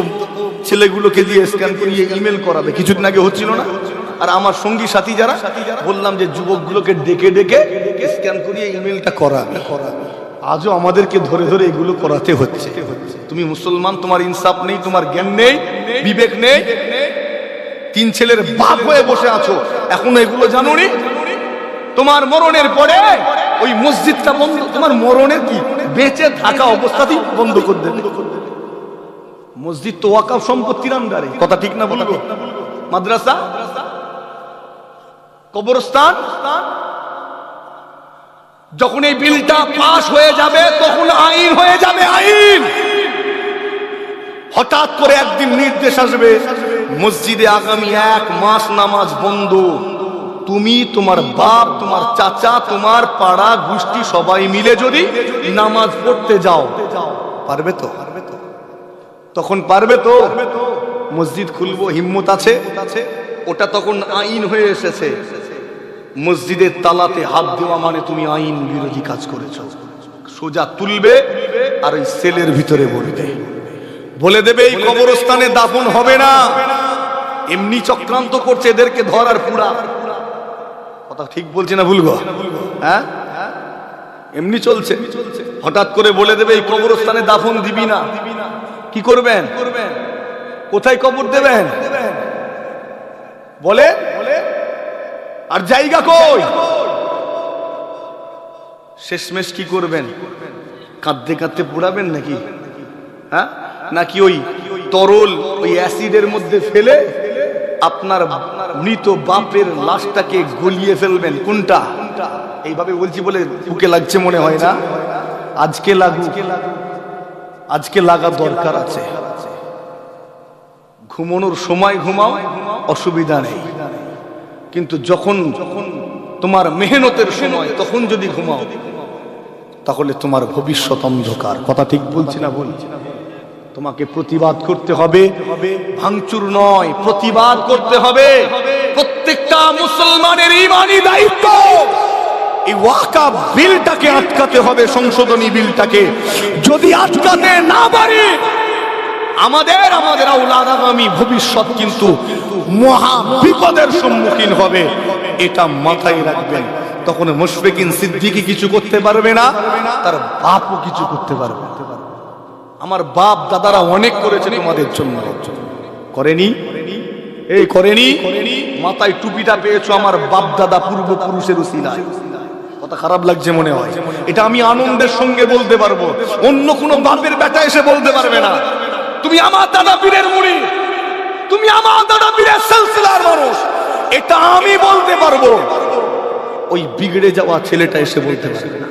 ছেলেগুলোকে দিয়ে স্ক্যান করিয়ে ইমেল করাবে। কিছুদিন আগে হচ্ছিল না? আর আমার সঙ্গী সাথী যারা, বললাম যে যুবকগুলোকে ডেকে ডেকে স্ক্যান করিয়ে ইমেলটা করাবে। আজও আমাদেরকে ধরে ধরে এগুলো করাতে হচ্ছে। তুমি মুসলমান, তোমার ইনসাফ নেই, তোমার জ্ঞান নেই, বিবেক নেই, 3 ছেলের বাপ হয়ে বসে আছো, এখনো এগুলো জানোনি? তোমার মরণের পরে ওই মসজিদটা বন্ধ, তোমার মরণের কি বেঁচে থাকা অবস্থাতেই বন্ধ করে দেবে। মসজিদ তো ওয়াকফ সম্পত্তির আন্ডারে, কথা ঠিক না বলবো? মাদ্রাসা, কবরস্থান, যখন এই বিলটা পাস হয়ে যাবে তখন আইন হয়ে যাবে, আইন। হঠাৎ করে একদিন নির্দেশ আসবে, মসজিদে আগামী 1 মাস নামাজ বন্ধ। তুমি, তোমার বাপ, তোমার চাচা, তোমার পাড়া গোষ্ঠী সবাই মিলে যদি নামাজ পড়তে যাও, পারবে তো? তখন পারবে তো? মসজিদ খুলবো, হিম্মত আছে? ওটা তখন আইন হয়ে এসেছে। মসজিদের তালাতে হাত দেওয়া মানে তুমি আইন বিরোধী কাজ করেছো। সোজা তুলবে আর ওই সেলের ভিতরে বলে দেবে এই কবরস্থানে দাফন হবে না। এমনি চক্রান্ত করছে, এদেরকে ধরার পুরা। কথা ঠিক বলছে না ভুল গো? হ্যাঁ, এমনি চলছে। হঠাৎ করে বলে দেবে এই কবরস্থানে দাফন দিবি না। কি করবেন? কোথায় কবর দেবেন বলে? আর জায়গা কই? শেষমেশ কি করবেন? কাঁদতে কাঁদতে পুড়াবেন নাকি? হ্যাঁ, নাকি ওই তরল ওই অ্যাসিডের মধ্যে ফেলে আপনার মৃত বাপের লাশটাকে গলিয়ে ফেলবেন? কোনটা? এইভাবে বলছি বলে বুকে লাগছে মনে হয় না? আজকে লাগুক, আজকে লাগা দরকার আছে। ঘুমানোর সময় ঘুমাও, অসুবিধা নেই, কিন্তু যখন তোমার মেহনতের সময় তখন যদি ঘুমাও তাহলে তোমার ভবিষ্যৎ অন্ধকার। কথা ঠিক বলছি না বলছি? তোমাকে প্রতিবাদ করতে হবে, ভাঙচুর নয়, প্রতিবাদ করতে হবে। প্রত্যেকটা মুসলমানের ঈমানি দায়িত্ব এই ওয়াকফ বিলটাকে আটকাতে হবে, সংশোধনী বিলটাকে। যদি আটকাতে না পারি আমাদের আওলাদ আগামী ভবিষ্যৎ কিন্তু মহা বিপদের সম্মুখীন হবে, এটা মাথায় রাখবেন। তখন মুশফিকিন সিদ্দিকী কিছু করতে পারবে না, তার বাপও কিছু করতে পারবে না। আমার বাপ দাদারা অনেক করেছে তোমাদের জন্য, করেনি? এই করেনি? মাথায় টুপিটা পেয়েছো আমার বাপ দাদা পূর্বপুরুষের উসিলায়। কথা খারাপ লাগছে মনে হয়? এটা আমি আনন্দের সঙ্গে বলতে পারবো, অন্য কোনো বাপের বেটা এসে বলতে পারবে না। তুমি আমার দাদা পীরের মুড়ি, তুমি আমার দাদা পীরের সিলসিলার মানুষ, এটা আমি বলতে পারবো। ওই বিগড়ে যাওয়া ছেলেটা এসে বলতে পারবে না।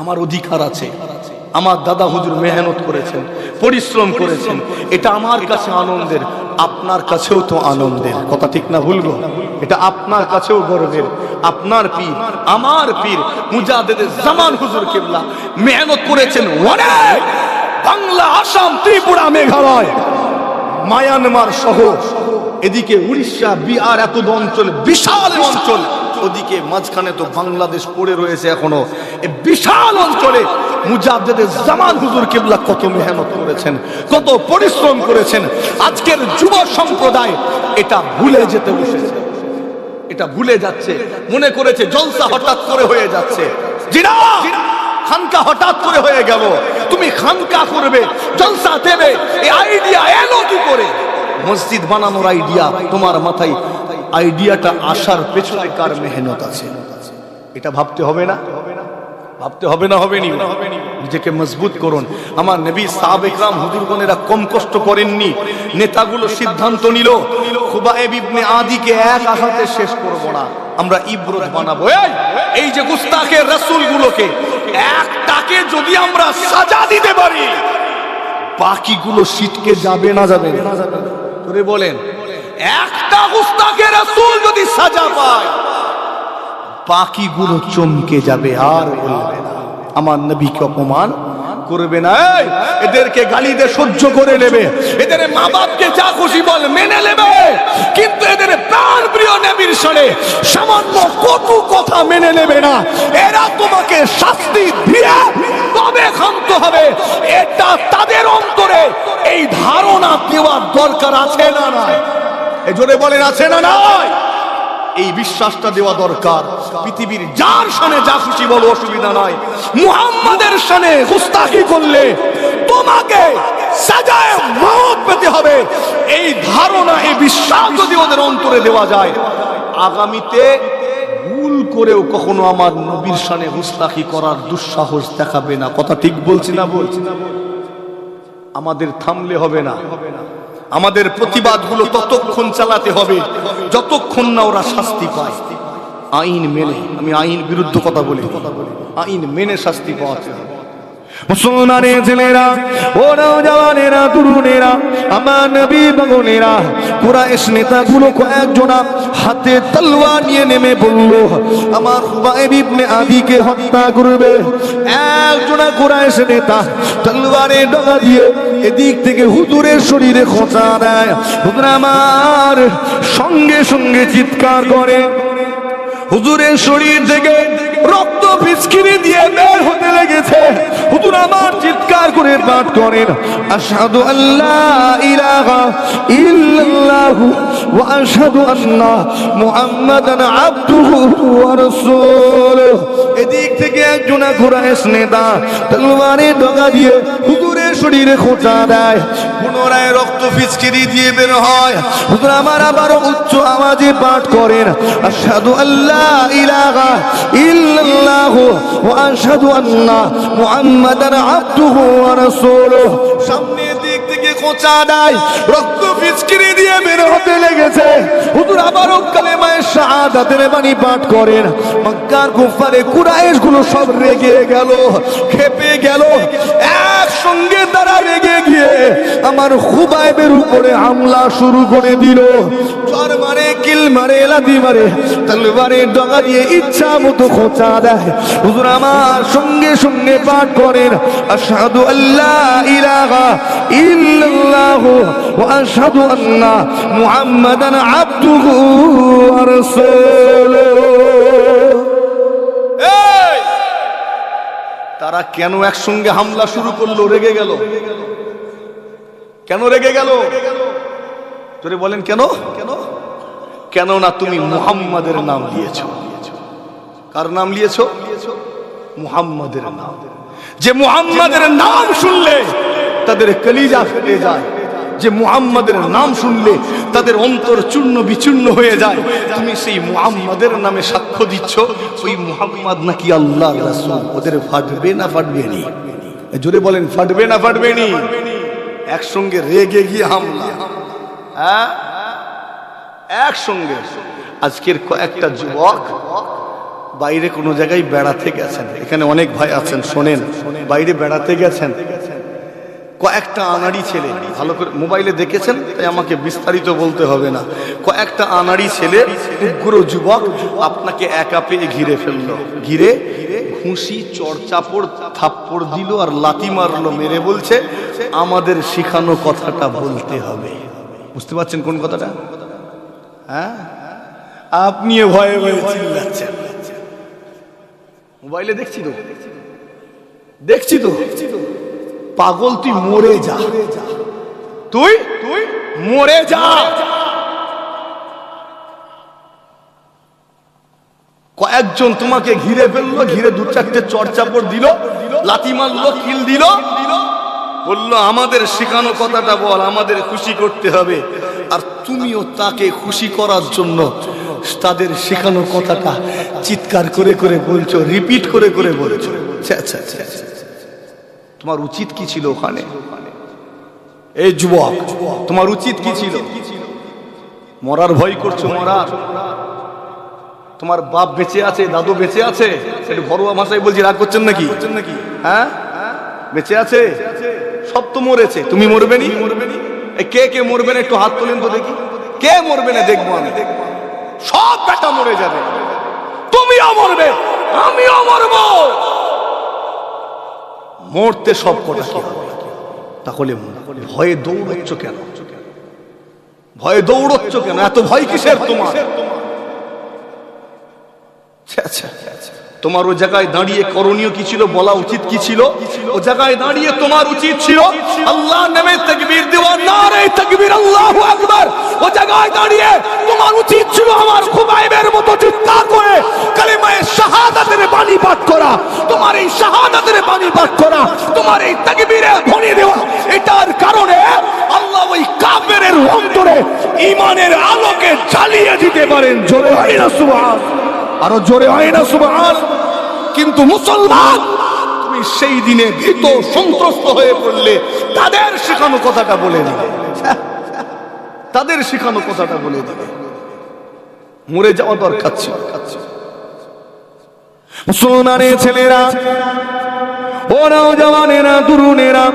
আমার অধিকার আছে। আমার দাদা হুজুর মেহনত করেছেন, পরিশ্রম করেছেন, এটা আমার কাছে আনন্দের, আপনার কাছেও তো আনন্দের। কথা ঠিক না ভুলবো? এটা আপনার কাছেও গর্বের। আপনার পীর, আমার পীর মুজাদ্দেদে জামান হুজুর কিবলা মেহনত করেছেন অনেক। বাংলা, আসাম, ত্রিপুরা, মেঘালয়, মায়ানমার সহ এদিকে উড়িষ্যা, বিহার, এত অঞ্চল, বিশাল অঞ্চল, ওদিকে মাঝখানে তো বাংলাদেশ পড়ে রয়েছে এখনো। এই বিশাল অঞ্চলে মুজাদ্দেদে জামান হুজুর কিবলা কত মেহনত করেছেন, কত পরিশ্রম করেছেন। আজকের যুব সম্প্রদায় এটা ভুলে যেতে বসেছে, এটা ভুলে যাচ্ছে, মনে করেছে জলসা হঠাৎ করে হয়ে যাচ্ছে। জিনা খানকা হঠাৎ করে হয়ে গেল, তুমি খানকা করবে, জলসা দেবে, এই আইডিয়া এলো কি করে? মসজিদ বানানোর আইডিয়া তোমার মাথায়, আইডিয়াটা আসার পেছনে কার মেহনত আছে এটা ভাবতে হবে না? ভাবতে হবে না? হবে নি? নিজেকে মজবুত করুন। আমার নবী সাহাবে کرام হুজুরগণেরা কম কষ্ট করেননি। নেতাগুলো সিদ্ধান্ত নিল খুবাইব ইবনে আদিকে এক আঘাতে শেষ করব না, আমরা ইবরত বানাবো। এই যে গুস্তাখের রাসূলগুলোকে একটাকে যদি আমরা সাজা দিতে পারি, বাকিগুলো ছিটকে যাবে না যাবে না? করে বলেন, একটা গুস্তাখে রাসূল যদি সাজা পায় বাকিগুলো চমকে যাবে আর বলবে না আমার নবীকে অপমান করবে না। এদেরকে গালি দিয়ে সহ্য করে নেবে, এদের মা বাপকে যা খুশি বল মেনে নেবে, কিন্তু এদের প্রাণ প্রিয় নবীর শানে সামান্য কটু কথা মেনে নেবে না। এরা তোমাকে শাস্তি দিয়ে তবে ক্ষান্ত হবে। এটা তাদের অন্তরে এই ধারণা দেওয়ার দরকার আছে না নাই? এই জোরে বলেন আছে না নাই? এই বিশ্বাসটা দেওয়া দরকার। পৃথিবীর যার শানে যা খুশি বলো, অসুবিধা নাই। মুহাম্মাদের শানে গুস্তাখি করলে তোমাকে সাজায়ে মওত পেতে হবে। এই ধারণা, এই বিশ্বাস যদি ওদের অন্তরে দেওয়া যায়, আগামীতে ভুল করেও কখনো আমার নবীর শানে গুস্তাখি করার দুঃসাহস দেখাবে না। কথা ঠিক বলছি না? বলছি না? আমাদের থামলে হবে না। আমাদের প্রতিবাদগুলো ততক্ষণ চালাতে হবে যতক্ষণ না ওরা শাস্তি পায়। আইন মেনে, আমি আইন বিরুদ্ধ কথা বলি, আইন মেনে শাস্তি পাওয়াতে হবে। মুসলমানের ছেলেরা, ও নওজওয়ানেরা, তরুণেরা, আমার নবী বাগনেরা, কুরাইশ নেতাগুলো কয়েকজনা হাতে তলোয়ার নিয়ে নেমে পড়ল আমার খুবাইব ইবনে আদিকে হত্যা করবে। একজনা কুরাইশ নেতা তলোয়ারে ডগা দিয়ে এদিক থেকে হুজুরের শরীরে খোঁচা দেয়। হুজুর আমার সঙ্গে সঙ্গে চিৎকার করে, হুজুরের শরীর থেকে রক্ত ফিসকিরি দিয়ে বের হতে লেগেছে। হুজুর আমার চিৎকার করে পাঠ করেন, আশহাদু আল্লা ইলাহা ইল্লাল্লাহু ওয়া আশহাদু আন্না মুহাম্মাদান আবদুহু ওয়া রাসূলুহু। এদিক থেকে একজন কুরাইশ নেতা তলোয়ারে ডগা দিয়ে হুজুরের শরীরে খোঁচা দেয়, পুনরায় রক্ত ফিসকিরি দিয়ে বের হয়। হুজুর আমার আবার উচ্চ আওয়াজে পাঠ করেন, আশহাদু আল্লা ইলাহা ইল্লাল্লাহু ওয়া আশহাদু আন্না মুহাম্মাদান আবদুহু ওয়া রাসূলুহু। সামনের দিক থেকে খোঁচা দেয়, রক্ত ফিসকিরি দিয়ে বের হতে লেগেছে। হুজুর আবারও কালেমায়ে শাহাদাতের বাণী পাঠ করেন। মক্কার কুফারে কুরাইশ গুলো সব রেগে গেল, ক্ষেপে গেল। একসঙ্গে তারা রেগে গিয়ে আমার খুবাইবের উপরে হামলা শুরু করে দিল। চর মারে, কিল মারে, লাথি মারে, তলোয়ারে ডগা দিয়ে ইচ্ছা মতো খোঁচা দেয়। হুজুর আমার সঙ্গে সঙ্গে পাঠ করেন, আশহাদু আল্লা ইলাহা ইল্লাল্লাহু ওয়া আশহাদু আন্না মুহাম্মাদান আবদুহু ওয়া রাসূলুহু। তারা কেন একসঙ্গে হামলা শুরু করলো? রেগে গেল। কেন রেগে গেল? তোরে বলেন কেন? কেন না তুমি মুহাম্মাদের নাম নিয়েছো। কার নাম নিয়েছো? মুহাম্মাদের নাম। যে মুহাম্মাদের নাম শুনলে তাদের কলিজা ফেটে যায়, যে মুহাম্মাদের নাম শুনলে তাদের অন্তর চূর্ণ বিচূর্ণ হয়ে যায়। তুমি সেই মুহাম্মাদের নামে সাক্ষ্য দিচ্ছ ওই মুহাম্মাদ নাকি আল্লাহর রাসূল। ওদের ফাটবে না ফাটবে নি? জোরে বলেন, ফাটবে না ফাটবে নি? একসঙ্গে রেগে গিয়ে হামলা, হ্যাঁ একসঙ্গে। আজকের কয়েকটা যুবক বাইরে কোনো জায়গায় বেড়াতে গেছেন, এখানে অনেক ভাই আছেন শোনেন, বাইরে বেড়াতে গেছেন। কয়েকটা আনাড়ি ছেলে, ভালো করে মোবাইলে দেখেছেন তাই আমাকে বিস্তারিত বলতে হবে না। কয়েকটা আনাড়ি ছেলে, উগ্র যুবক আপনাকে একা পেয়ে ঘিরে ফেললো। ঘিরে ঘুষি, চড়চাপড়, থাপ্পড় দিল আর লাথি মারলো। মেরে বলছে আমাদের শিখানো কথাটা বলতে হবে। বুঝতে পারছেন কোন কথাটা? হ্যাঁ, আপনিও ভয়ে ভয়ে চিল্লাচ্ছেন। মোবাইলে দেখছি তো, দেখছি তো। পাগল তুই মরে যা, তুই মরে যা। কয়েকজন তোমাকে ঘিরে ফেললো, ঘিরে দু চারটে চড়চাপড় দিল, লাথি মারলো, কিল দিল, বললো আমাদের শেখানো কথাটা বল, আমাদের খুশি করতে হবে। আর তুমিও তাকে খুশি করার জন্য তাদের শেখানো কথাটা চিৎকার করে করে বলছো, রিপিট করে করে বলছো। আচ্ছা, তোমার উচিত কি ছিল ওখানে? এই যুবক, তোমার উচিত কি ছিল? মরার ভয় করছো? মরার? তোমার বাপ বেঁচে আছে, দাদু বেঁচে আছে, একটু ঘরোয়া ভাষায় বলছি, রাগ করছেন নাকি? হ্যাঁ, বেঁচে আছে, সব তো মরেছে, তুমি মরবে নি? কে কে মরবে না একটু হাত তোলেন তো দেখি, কে মরবে না দেখবো আমি। সব বেটা মরে যাবে, তুমিও মরবে, আমিও মরব, মরতে সব কটা কি হবে? তাহলে ভয়ে দৌড়চ্ছ কেন? ভয়ে দৌড়চ্ছ কেন? এত ভয় কিসের তোমার? আচ্ছা, তোমার ওই জায়গায় দাঁড়িয়ে করণীয় কি ছিল, বলা উচিত কি ছিল? ও জায়গায় দাঁড়িয়ে তোমার উচিত ছিল আল্লাহর নামে তাকবীর দেওয়া, নারে তাকবীর, আল্লাহু আকবার। ও জায়গায় দাঁড়িয়ে তোমার উচিত ছিল আমার খুবাইবের মতো চিৎকার করে কালিমায়ে শাহাদাতের বাণী পাঠ করা, তোমার এই শাহাদাতের বাণী পাঠ করা, তোমার এই তাকবীরে ধ্বনি দেওয়া। এটার কারণে আল্লাহ ওই কাফেরের অন্তরে ঈমানের আলোকে জ্বালিয়ে দিতে পারেন। জোরে হয় না সুবহান? আরো জোরে হয় না সুবহান? কিন্তু মুসলমান, তুমি সেই দিনে ভীত সন্ত্রস্ত হয়ে পড়লে তাদের শেখানো কথাটা বলে দিবে, তাদের শেখানো কথাটা বলে দিবে। মরে যাওয়া দরকার ছিল। মুসলমানের ছেলেরা, ওরাও জওয়ানেরা, তরুণেরা,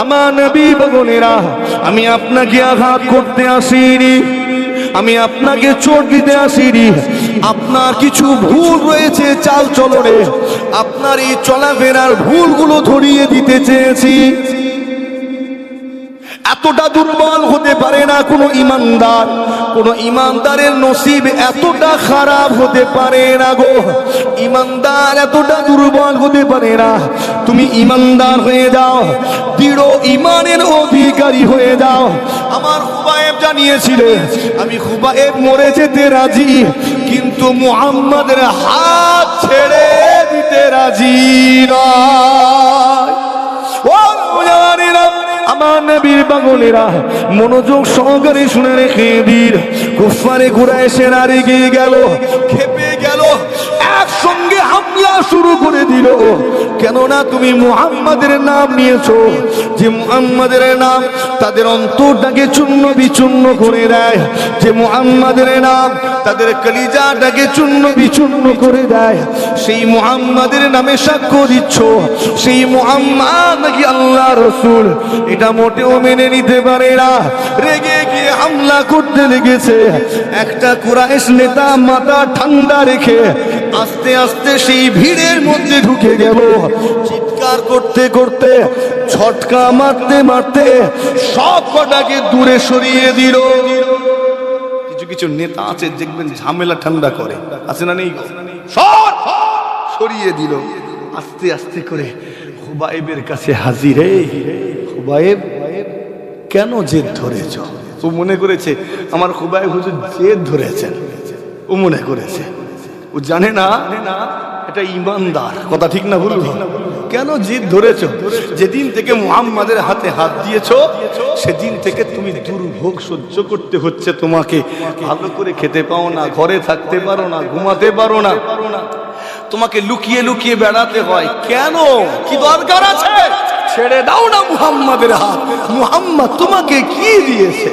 আমার নবী বগনেরা, আমি আপনাকে আঘাত করতে আসিনি, আমি আপনাকে চোট দিতে আসিনি। আপনার কিছু ভুল রয়েছে চাল চলনে, আপনার এই চলাফেরার ভুলগুলো ধরিয়ে দিতে চেয়েছি। এতটা দুর্বল হতে পারে না কোনো ইমানদার, কোন ইমানদারের নসিব এতটা খারাপ হতে পারে না গো। ইমানদার এতটা দুর্বল হতে পারে না। তুমি ইমানদার হয়ে যাও, দৃঢ় ইমানের অধিকারী হয়ে যাও। আমার খুবাইব জানিয়েছিল, আমি খুবাইব মরে যেতে রাজি, কিন্তু মুহাম্মাদের হাত ছেড়ে দিতে রাজি নয়। ও জানেনা আমার নবীর পাগলেরা, মনোযোগ সহকারে শুনে রেখে দিন। কুফারে কুরাইশেরা রেগে গেল, ক্ষেপে গেল, একসঙ্গে হামলা শুরু করে দিল। কেননা তুমি মুহাম্মাদের নাম নিয়েছো, যে মুহাম্মাদের নাম তাদের অন্তরটাকে চূর্ণ বিচূর্ণ করে দেয়, যে মুহাম্মাদের নাম তাদের কলিজাটাকে চূর্ণ বিচূর্ণ করে দেয়। সেই মুহাম্মাদের নামে সাক্ষ্য দিচ্ছ সেই মুহাম্মদ নাকি আল্লাহ রসুল, এটা মোটেও মেনে নিতে পারে না। রেগে গিয়ে হামলা করতে লেগেছে। একটা কুরাইশ নেতা মাথা ঠান্ডা রেখে আস্তে আস্তে সেই ভিড়ের মধ্যে ঢুকে গেল। চিৎকার করতে করতে, ঝটকা মারতে মারতে সব কটাকে দূরে সরিয়ে দিল। কিছু কিছু নেতা আছে দেখবেন ঝামেলা ঠান্ডা করে, আছে না নেই? সব সরিয়ে দিল। আস্তে আস্তে করে খুবাইবের কাছে হাজির। খুবাইব, কেন জেদ ধরেছ? ও মনে করেছে আমার খুবাইব হুজুর জেদ ধরেছেন, ও মনে করেছে। ও জানে না এটা ইমানদার, কথা ঠিক না ভুল? কেন জেদ ধরেছ? যেদিন থেকে মুহাম্মাদের হাতে হাত দিয়েছো সেদিন থেকে তুমি দুর্ভোগ সহ্য করতে হচ্ছে তোমাকে। ভালো করে খেতে পাও না, ঘরে থাকতে পারো না, ঘুমাতে পারো না, তোমাকে লুকিয়ে লুকিয়ে বেড়াতে হয়। কেন? কি দরকার আছে? ছেড়ে দাও না মুহাম্মাদের হাত। মুহাম্মদ তোমাকে কি দিয়েছে?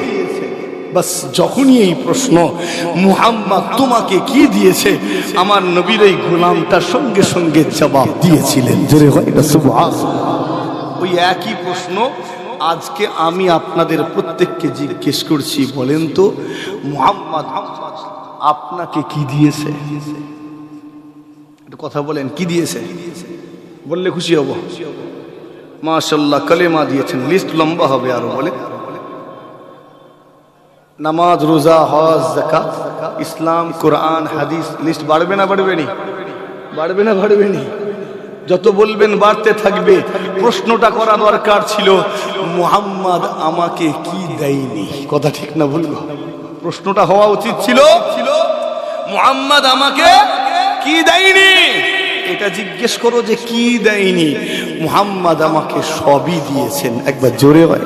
বাস যখনই এই প্রশ্ন মুহাম্মদ তোমাকে কি দিয়েছে, আমার নবীর এই গোলামটা সঙ্গে সঙ্গে জবাব দিয়েছিলেন। জোরে হয় না সুবহানাল্লাহ? ওই একই প্রশ্ন আজকে আমি আপনাদের প্রত্যেককে জিজ্ঞেস করছি, বলেন তো মুহাম্মদ আপনাকে কি দিয়েছে? একটু কথা বলেন, কি দিয়েছে? বললে খুশি হব। মাশাআল্লাহ, কালেমা দিয়েছেন, লিস্ট লম্বা হবে আরো। বলে নামাজ, রোজা, হজ, যাকাত, ইসলাম, কোরআন, হাদিস, লিস্ট বাড়বে না বাড়বে নি? বাড়বে না বাড়বে নি? যত বলবেন বাড়তে থাকবে। প্রশ্নটা করা দরকার ছিল মুহাম্মদ আমাকে কি দেয়নি, কথা ঠিক না ভুলবো? প্রশ্নটা হওয়া উচিত ছিল মুহাম্মদ আমাকে কি দেয়নি, এটা জিজ্ঞেস করো যে কি দেয়নি। মুহাম্মদ আমাকে সবই দিয়েছেন। একবার জোরে হয়,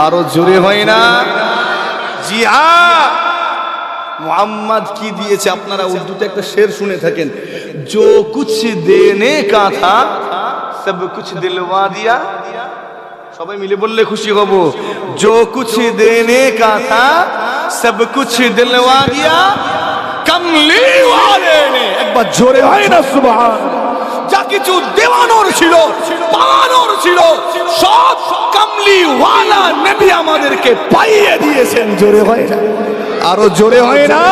আরো জোরে হয় না? জি হ্যাঁ, মুহাম্মদ কি দিয়েছে? আপনারা উর্দুতে একটা শের শুনে থাকেন, जो कुछ देने का था सब कुछ दिलवा दिया। সবাই মিলে বললে খুশি হব। जो कुछ देने का था सब कुछ दिलवा दिया कमली वाले ने। একবার জোরে হয় না সুবহান? যা কিছু দেওয়ানোর ছিল, পাওয়ানোর ছিল, সব কামলিওয়ালা নবী আমাদেরকে পাইয়ে দিয়েছেন। জোরে হয় না? আরো জোরে হয় না?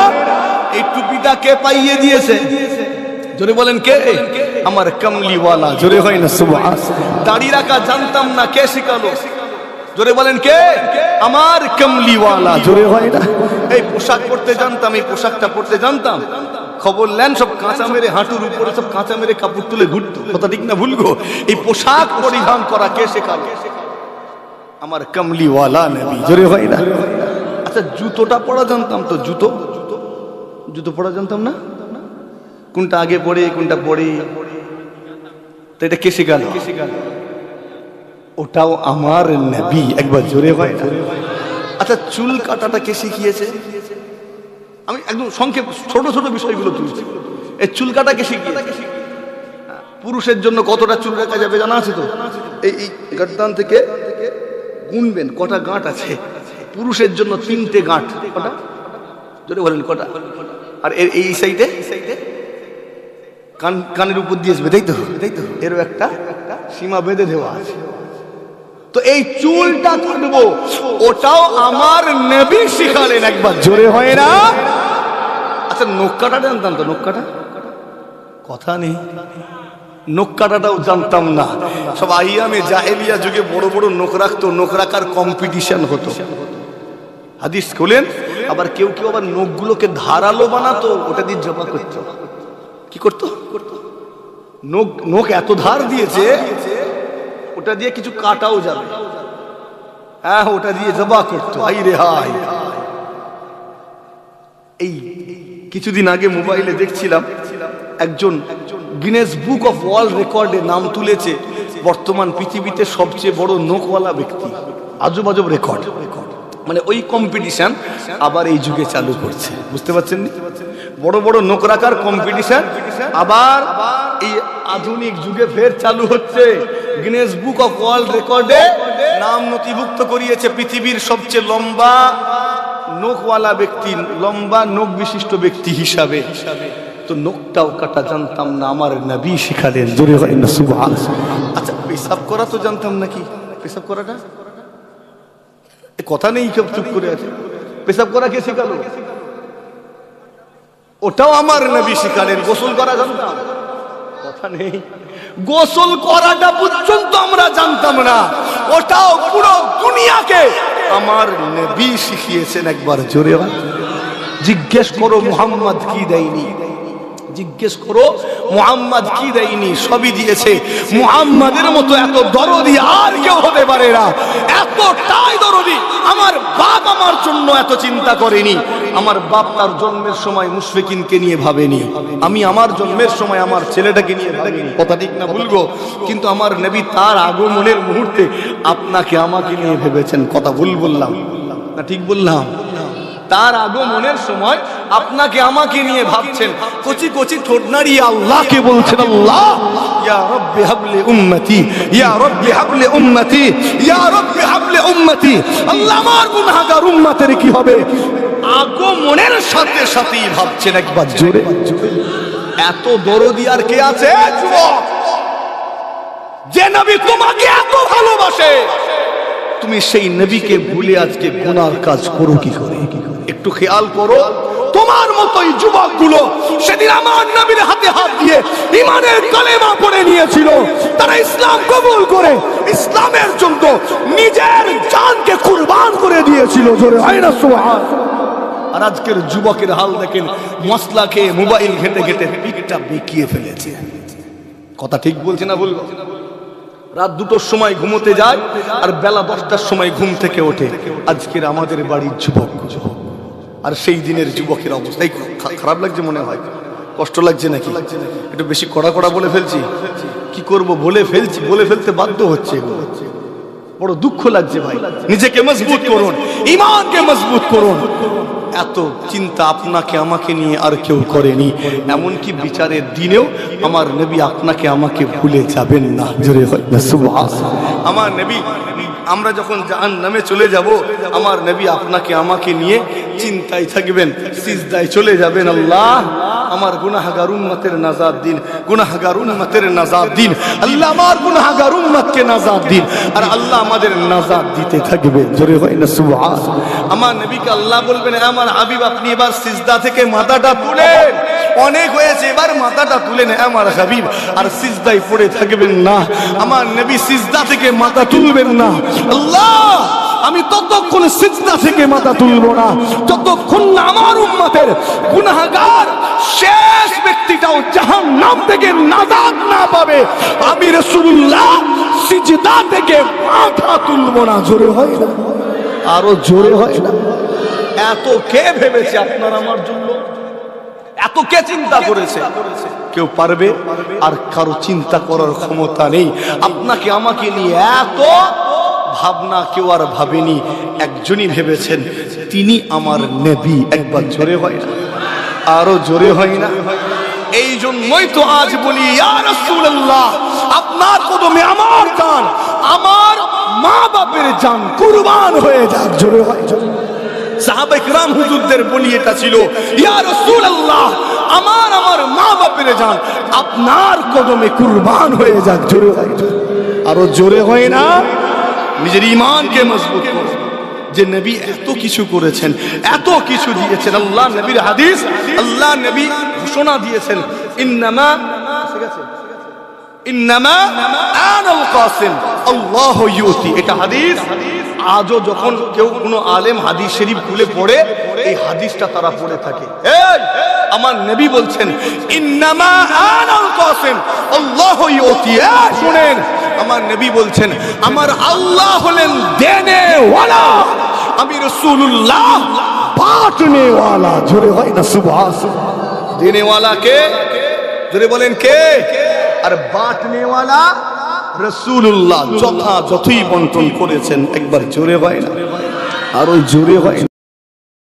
এই টুপিটা কে পাইয়ে দিয়েছে? জোরে বলেন কে? আমার কামলিওয়ালা। জোরে হয় না? সুবহানাল্লাহ। দাড়ি রাখা জানতাম না, কে শিখালো? জোরে বলেন কে? আমার কামলিওয়ালা। জোরে হয় না? এই পোশাক পরতে জানতাম, এই পোশাকটা পরতে জানতাম, খবর নেন সব কাঁচা মেরে হাঁটুর উপরে সব কাঁচা মেরে কাপড় তুলে ঘুরতো। কথা ঠিক না ভুল গো? এই পোশাক পরিধান করা কে শেখালো? আমার কামলিওয়ালা নবী। জোরে হয় না? আচ্ছা জুতোটা পরা জানতাম তো, জুতো জুতো পরা জানতাম না, কোনটা আগে পড়ে কোনটা পড়ে, তো এটা কে শেখালো? ওটাও আমার নবী। একবার জোরে হয় না? আচ্ছা চুল কাটাটা কে শিখিয়েছে? আমি একদম সংক্ষেপ ছোট ছোট বিষয়গুলো তুলছি। এই চুল কাটা কে শিখিয়েছে? পুরুষের জন্য কতটা চুল রাখা যাবে জানা আছে তো? এই গর্দান থেকে গুনবেন কটা গাঁট আছে। পুরুষের জন্য 3টে গাঁট। কটা? জোরে বলেন কটা? আর এই সাইডে কানের উপর দিয়ে আসবে, তাই তো? এরও একটা সীমা বেঁধে দেওয়া আছে। তো এই চুলটা কাটবো, ওটাও আমার নবী শিখালেন। একবার জোরে হয় না? আচ্ছা নখ কাটা জানতাম তো? নখ কাটা কথা নেই, নখ কাটাটাও জানতাম না। সব আইয়ামে জাহেলিয়া যুগে বড় বড় নখ রাখতো, নখ রাখার কম্পিটিশন হতো। হাদিস খোলেন, আবার কেউ কেউ আবার নখগুলোকে ধারালো বানাতো, ওটা দিয়ে জমা করতো। কি করতো? নখ এত ধার দিয়েছে, ওটা দিয়ে কিছু কাটাও যাবে। হ্যাঁ, ওটা দিয়ে জবা করতো। আই রে হাই। এই কিছুদিন আগে মোবাইলে দেখছিলাম, একজন গিনেস বুক অফ ওয়ার্ল্ড রেকর্ডে নাম তুলেছে বর্তমান পৃথিবীতে সবচেয়ে বড় নখওয়ালা ব্যক্তি। আজব আজব রেকর্ড। মানে ওই কম্পিটিশন আবার এই যুগে চালু করছে। বুঝতে পারছেন? বড় বড় নখ রাখার কম্পিটিশন আবার এই আধুনিক যুগে ফের চালু হচ্ছে। গিনেস বুক অফ ওয়ার্ল্ড রেকর্ডে নাম নথিভুক্ত করিয়েছে পৃথিবীর সবচেয়ে লম্বা নখওয়ালা ব্যক্তি, লম্বা নখ বিশিষ্ট ব্যক্তি হিসাবে। তো নখটাও কাটা জানতাম না, আমার নবী শিখালেন। জোরে হয় না? সুবহানাল্লাহ। আচ্ছা পেশাব করা তো জানতাম নাকি? পেশাব করাটা কথা নেই, কেউ চুপ করে আছে। পেশাব করা কে শিখালো? ওটাও আমার নবী শিখালেন। গোসল করা জানতাম? কথা নেই। গোসল করাটা পর্যন্ত আমরা জানতাম না, ওটাও পুরো দুনিয়াকে আমার নবী শিখিয়েছেন। একবার জোরে হয়? জিজ্ঞেস করো মুহাম্মদ কি দেয়নি? জিজ্ঞেস করো মুহাম্মদ কি দেয়নি? সবই দিয়েছে। মুহাম্মাদের মতো এত দরদি আর কেউ হতে পারে না। এতটাই দরদি। আমার বাপ আমার জন্য এত চিন্তা করেনি। আমার বাপ তার জন্মের সময় মুশফিকিনকে নিয়ে ভাবেনি। আমি আমার জন্মের সময় আমার ছেলেটাকে নিয়ে ভাবিনি। কথা ঠিক না ভুল গো? কিন্তু আমার নবী তার আগমনের মুহূর্তে আপনাকে আমাকে নিয়ে ভেবেছেন। কথা ভুল বললাম না ঠিক বললাম? তার আগমনের সময় আপনাকে আমাকে নিয়ে ভাবছেন। কচি কচি ঠোঁট নাড়িয়ে আল্লাহকে বলছেন, আল্লাহ ইয়া রাব্বি হাবলি উম্মতি, ইয়া রাব্বি হাবলি উম্মতি, ইয়া রাব্বি হাবলি উম্মতি। আল্লাহ আমার গুনাহগার উম্মতের কি হবে? আগমনের সাথে সাথেই ভাবছেন। একবার জোরে। এত দরদি আর কে আছে যুবক? যে নবী তোমাকে এত ভালোবাসে, তুমি সেই নবীকে ভুলে আজকে গুনার কাজ করো কি করে? একটু খেয়াল করো। তোমার মতোই যুবকগুলো সেদিন আমার নবীর হাতে হাত দিয়ে ঈমানের কালেমা পড়ে নিয়েছিল। তারা ইসলাম কবুল করে ইসলামের জন্য নিজের জানকে কুরবান করে দিয়েছিল। জোরে হয় না সুবহানাল্লাহ? আর আজকের যুবকের হাল দেখেন, মশলা খেয়ে মোবাইল ঘেটে ঘেটে পিঠটা বেঁকিয়ে ফেলেছে। কথা ঠিক বলছে না বলবো? রাত 2টোর সময় ঘুমোতে যায় আর বেলা 10টার সময় ঘুম থেকে ওঠে। আজকের আমাদের বাড়ির যুবক, আর সেই দিনের যুবকের অবস্থাই খারাপ লাগছে মনে হয়। কষ্ট লাগছে নাকি? একটু বেশি কড়া কড়া বলে ফেলছি। কি করব, বলে ফেলছি, বলে ফেলতে বাধ্য হচ্ছে। বড় দুঃখ লাগছে ভাই। নিজেকে মজবুত করুন, ঈমানকে মজবুত করুন। এত চিন্তা আপনাকে আমাকে নিয়ে আর কেউ করেনি। এমনকি বিচারের দিনেও আমার নবী আপনাকে আমাকে ভুলে যাবেন না। জোরে হয় না সুবহানাল্লাহ? আমার নবী, আমরা যখন জাহান্নামে চলে যাব, আমার নবী আপনাকে আমাকে নিয়ে চিন্তায় থাকবেন, সিজদায় চলে যাবেন। আল্লাহ আমার গুনাহগার উম্মতের নাজাত দিন, গুনাহগার উম্মতের নাজাত দিন আল্লাহ, আমার গুনাহগার উম্মতকে নাজাত দিন। আর আল্লাহ আমাদের নাজাত দিতে থাকবে, জোরে হয় না সুবহান। আমার নবীকে আল্লাহ বলবেন, আমার হাবিব আপনি এবার সিজদা থেকে মাথাটা তুলেন, অনেক হয়েছে, এবার মাথাটা তুলেন আমার হাবিব। আর সিজদায় পড়ে থাকবেন না, আমার নবী সিজদা থেকে মাথা তুলবেন না। আল্লাহ আমি ততক্ষণ সিজদা থেকে মাথা তুলবো না যতক্ষণ না আমার উম্মতের গুনাহগার শেষ ব্যক্তিটাও জাহান্নাম থেকে নাজাত না পাবে, আমি রাসূলুল্লাহ সিজদা থেকে মাথা তুলবো না। জোরে হয় না, আরো জোরে হয় না। এত কে ভেবেছে আপনার আমার জন্য, এত কে চিন্তা করেছে? কেউ পারবে? আর কারো চিন্তা করার ক্ষমতা নেই। আপনাকে আমাকে নিয়ে এত ভাবনা কেউ আর ভাবেনি, একজনই ভেবেছেন, তিনি আমার নবী। একবার জোরে হয় না, আরো জোরে হয় না। এই জন্যই তো আজ বলি, ইয়া রাসূলুল্লাহ আপনার কদমে আমার জান, আমার মা বাপের জান কুরবান হয়ে যাক। জোরে হয়। সাহাবা ইকরাম হুজুরদের বলি এটা ছিল, ইয়া রাসূলুল্লাহ আমার মা বাপের জান আপনার কদমে কুরবান হয়ে যাক। জোরে হয়, আরো জোরে হয় না। নিজের ঈমানকে মজবুত করুন, যে নবী এত কিছু করেছেন, এত কিছু দিয়েছেন। আল্লাহ নবীর হাদিস, আল্লাহ নবী ঘোষণা দিয়েছেন, ইন্নামা আনাল কাসিম আল্লাহু ইউতি। এটা হাদিস। আজও যখন কেউ কোনো আলেম হাদিস শরীফ খুলে পড়ে, এই হাদিসটা তারা পড়ে থাকে। এই আমার নবী বলছেন, ইন্নামা আনাল কাসিম আল্লাহু ইউতি। শুনেন, আমার নবী বলছেন, আমার আল্লাহ হলেন দেনেওয়ালা, আমি রাসূলুল্লাহ বাঁটনেওয়ালা। জোরে হয় না সুবহান। দেনেওয়ালা কে? জোরে বলেন কে? আর বাঁটনেওয়ালা রাসূলুল্লাহ যথাযথই বন্টন করেছেন। একবার জোরে হয় না, আরো জোরে হয়।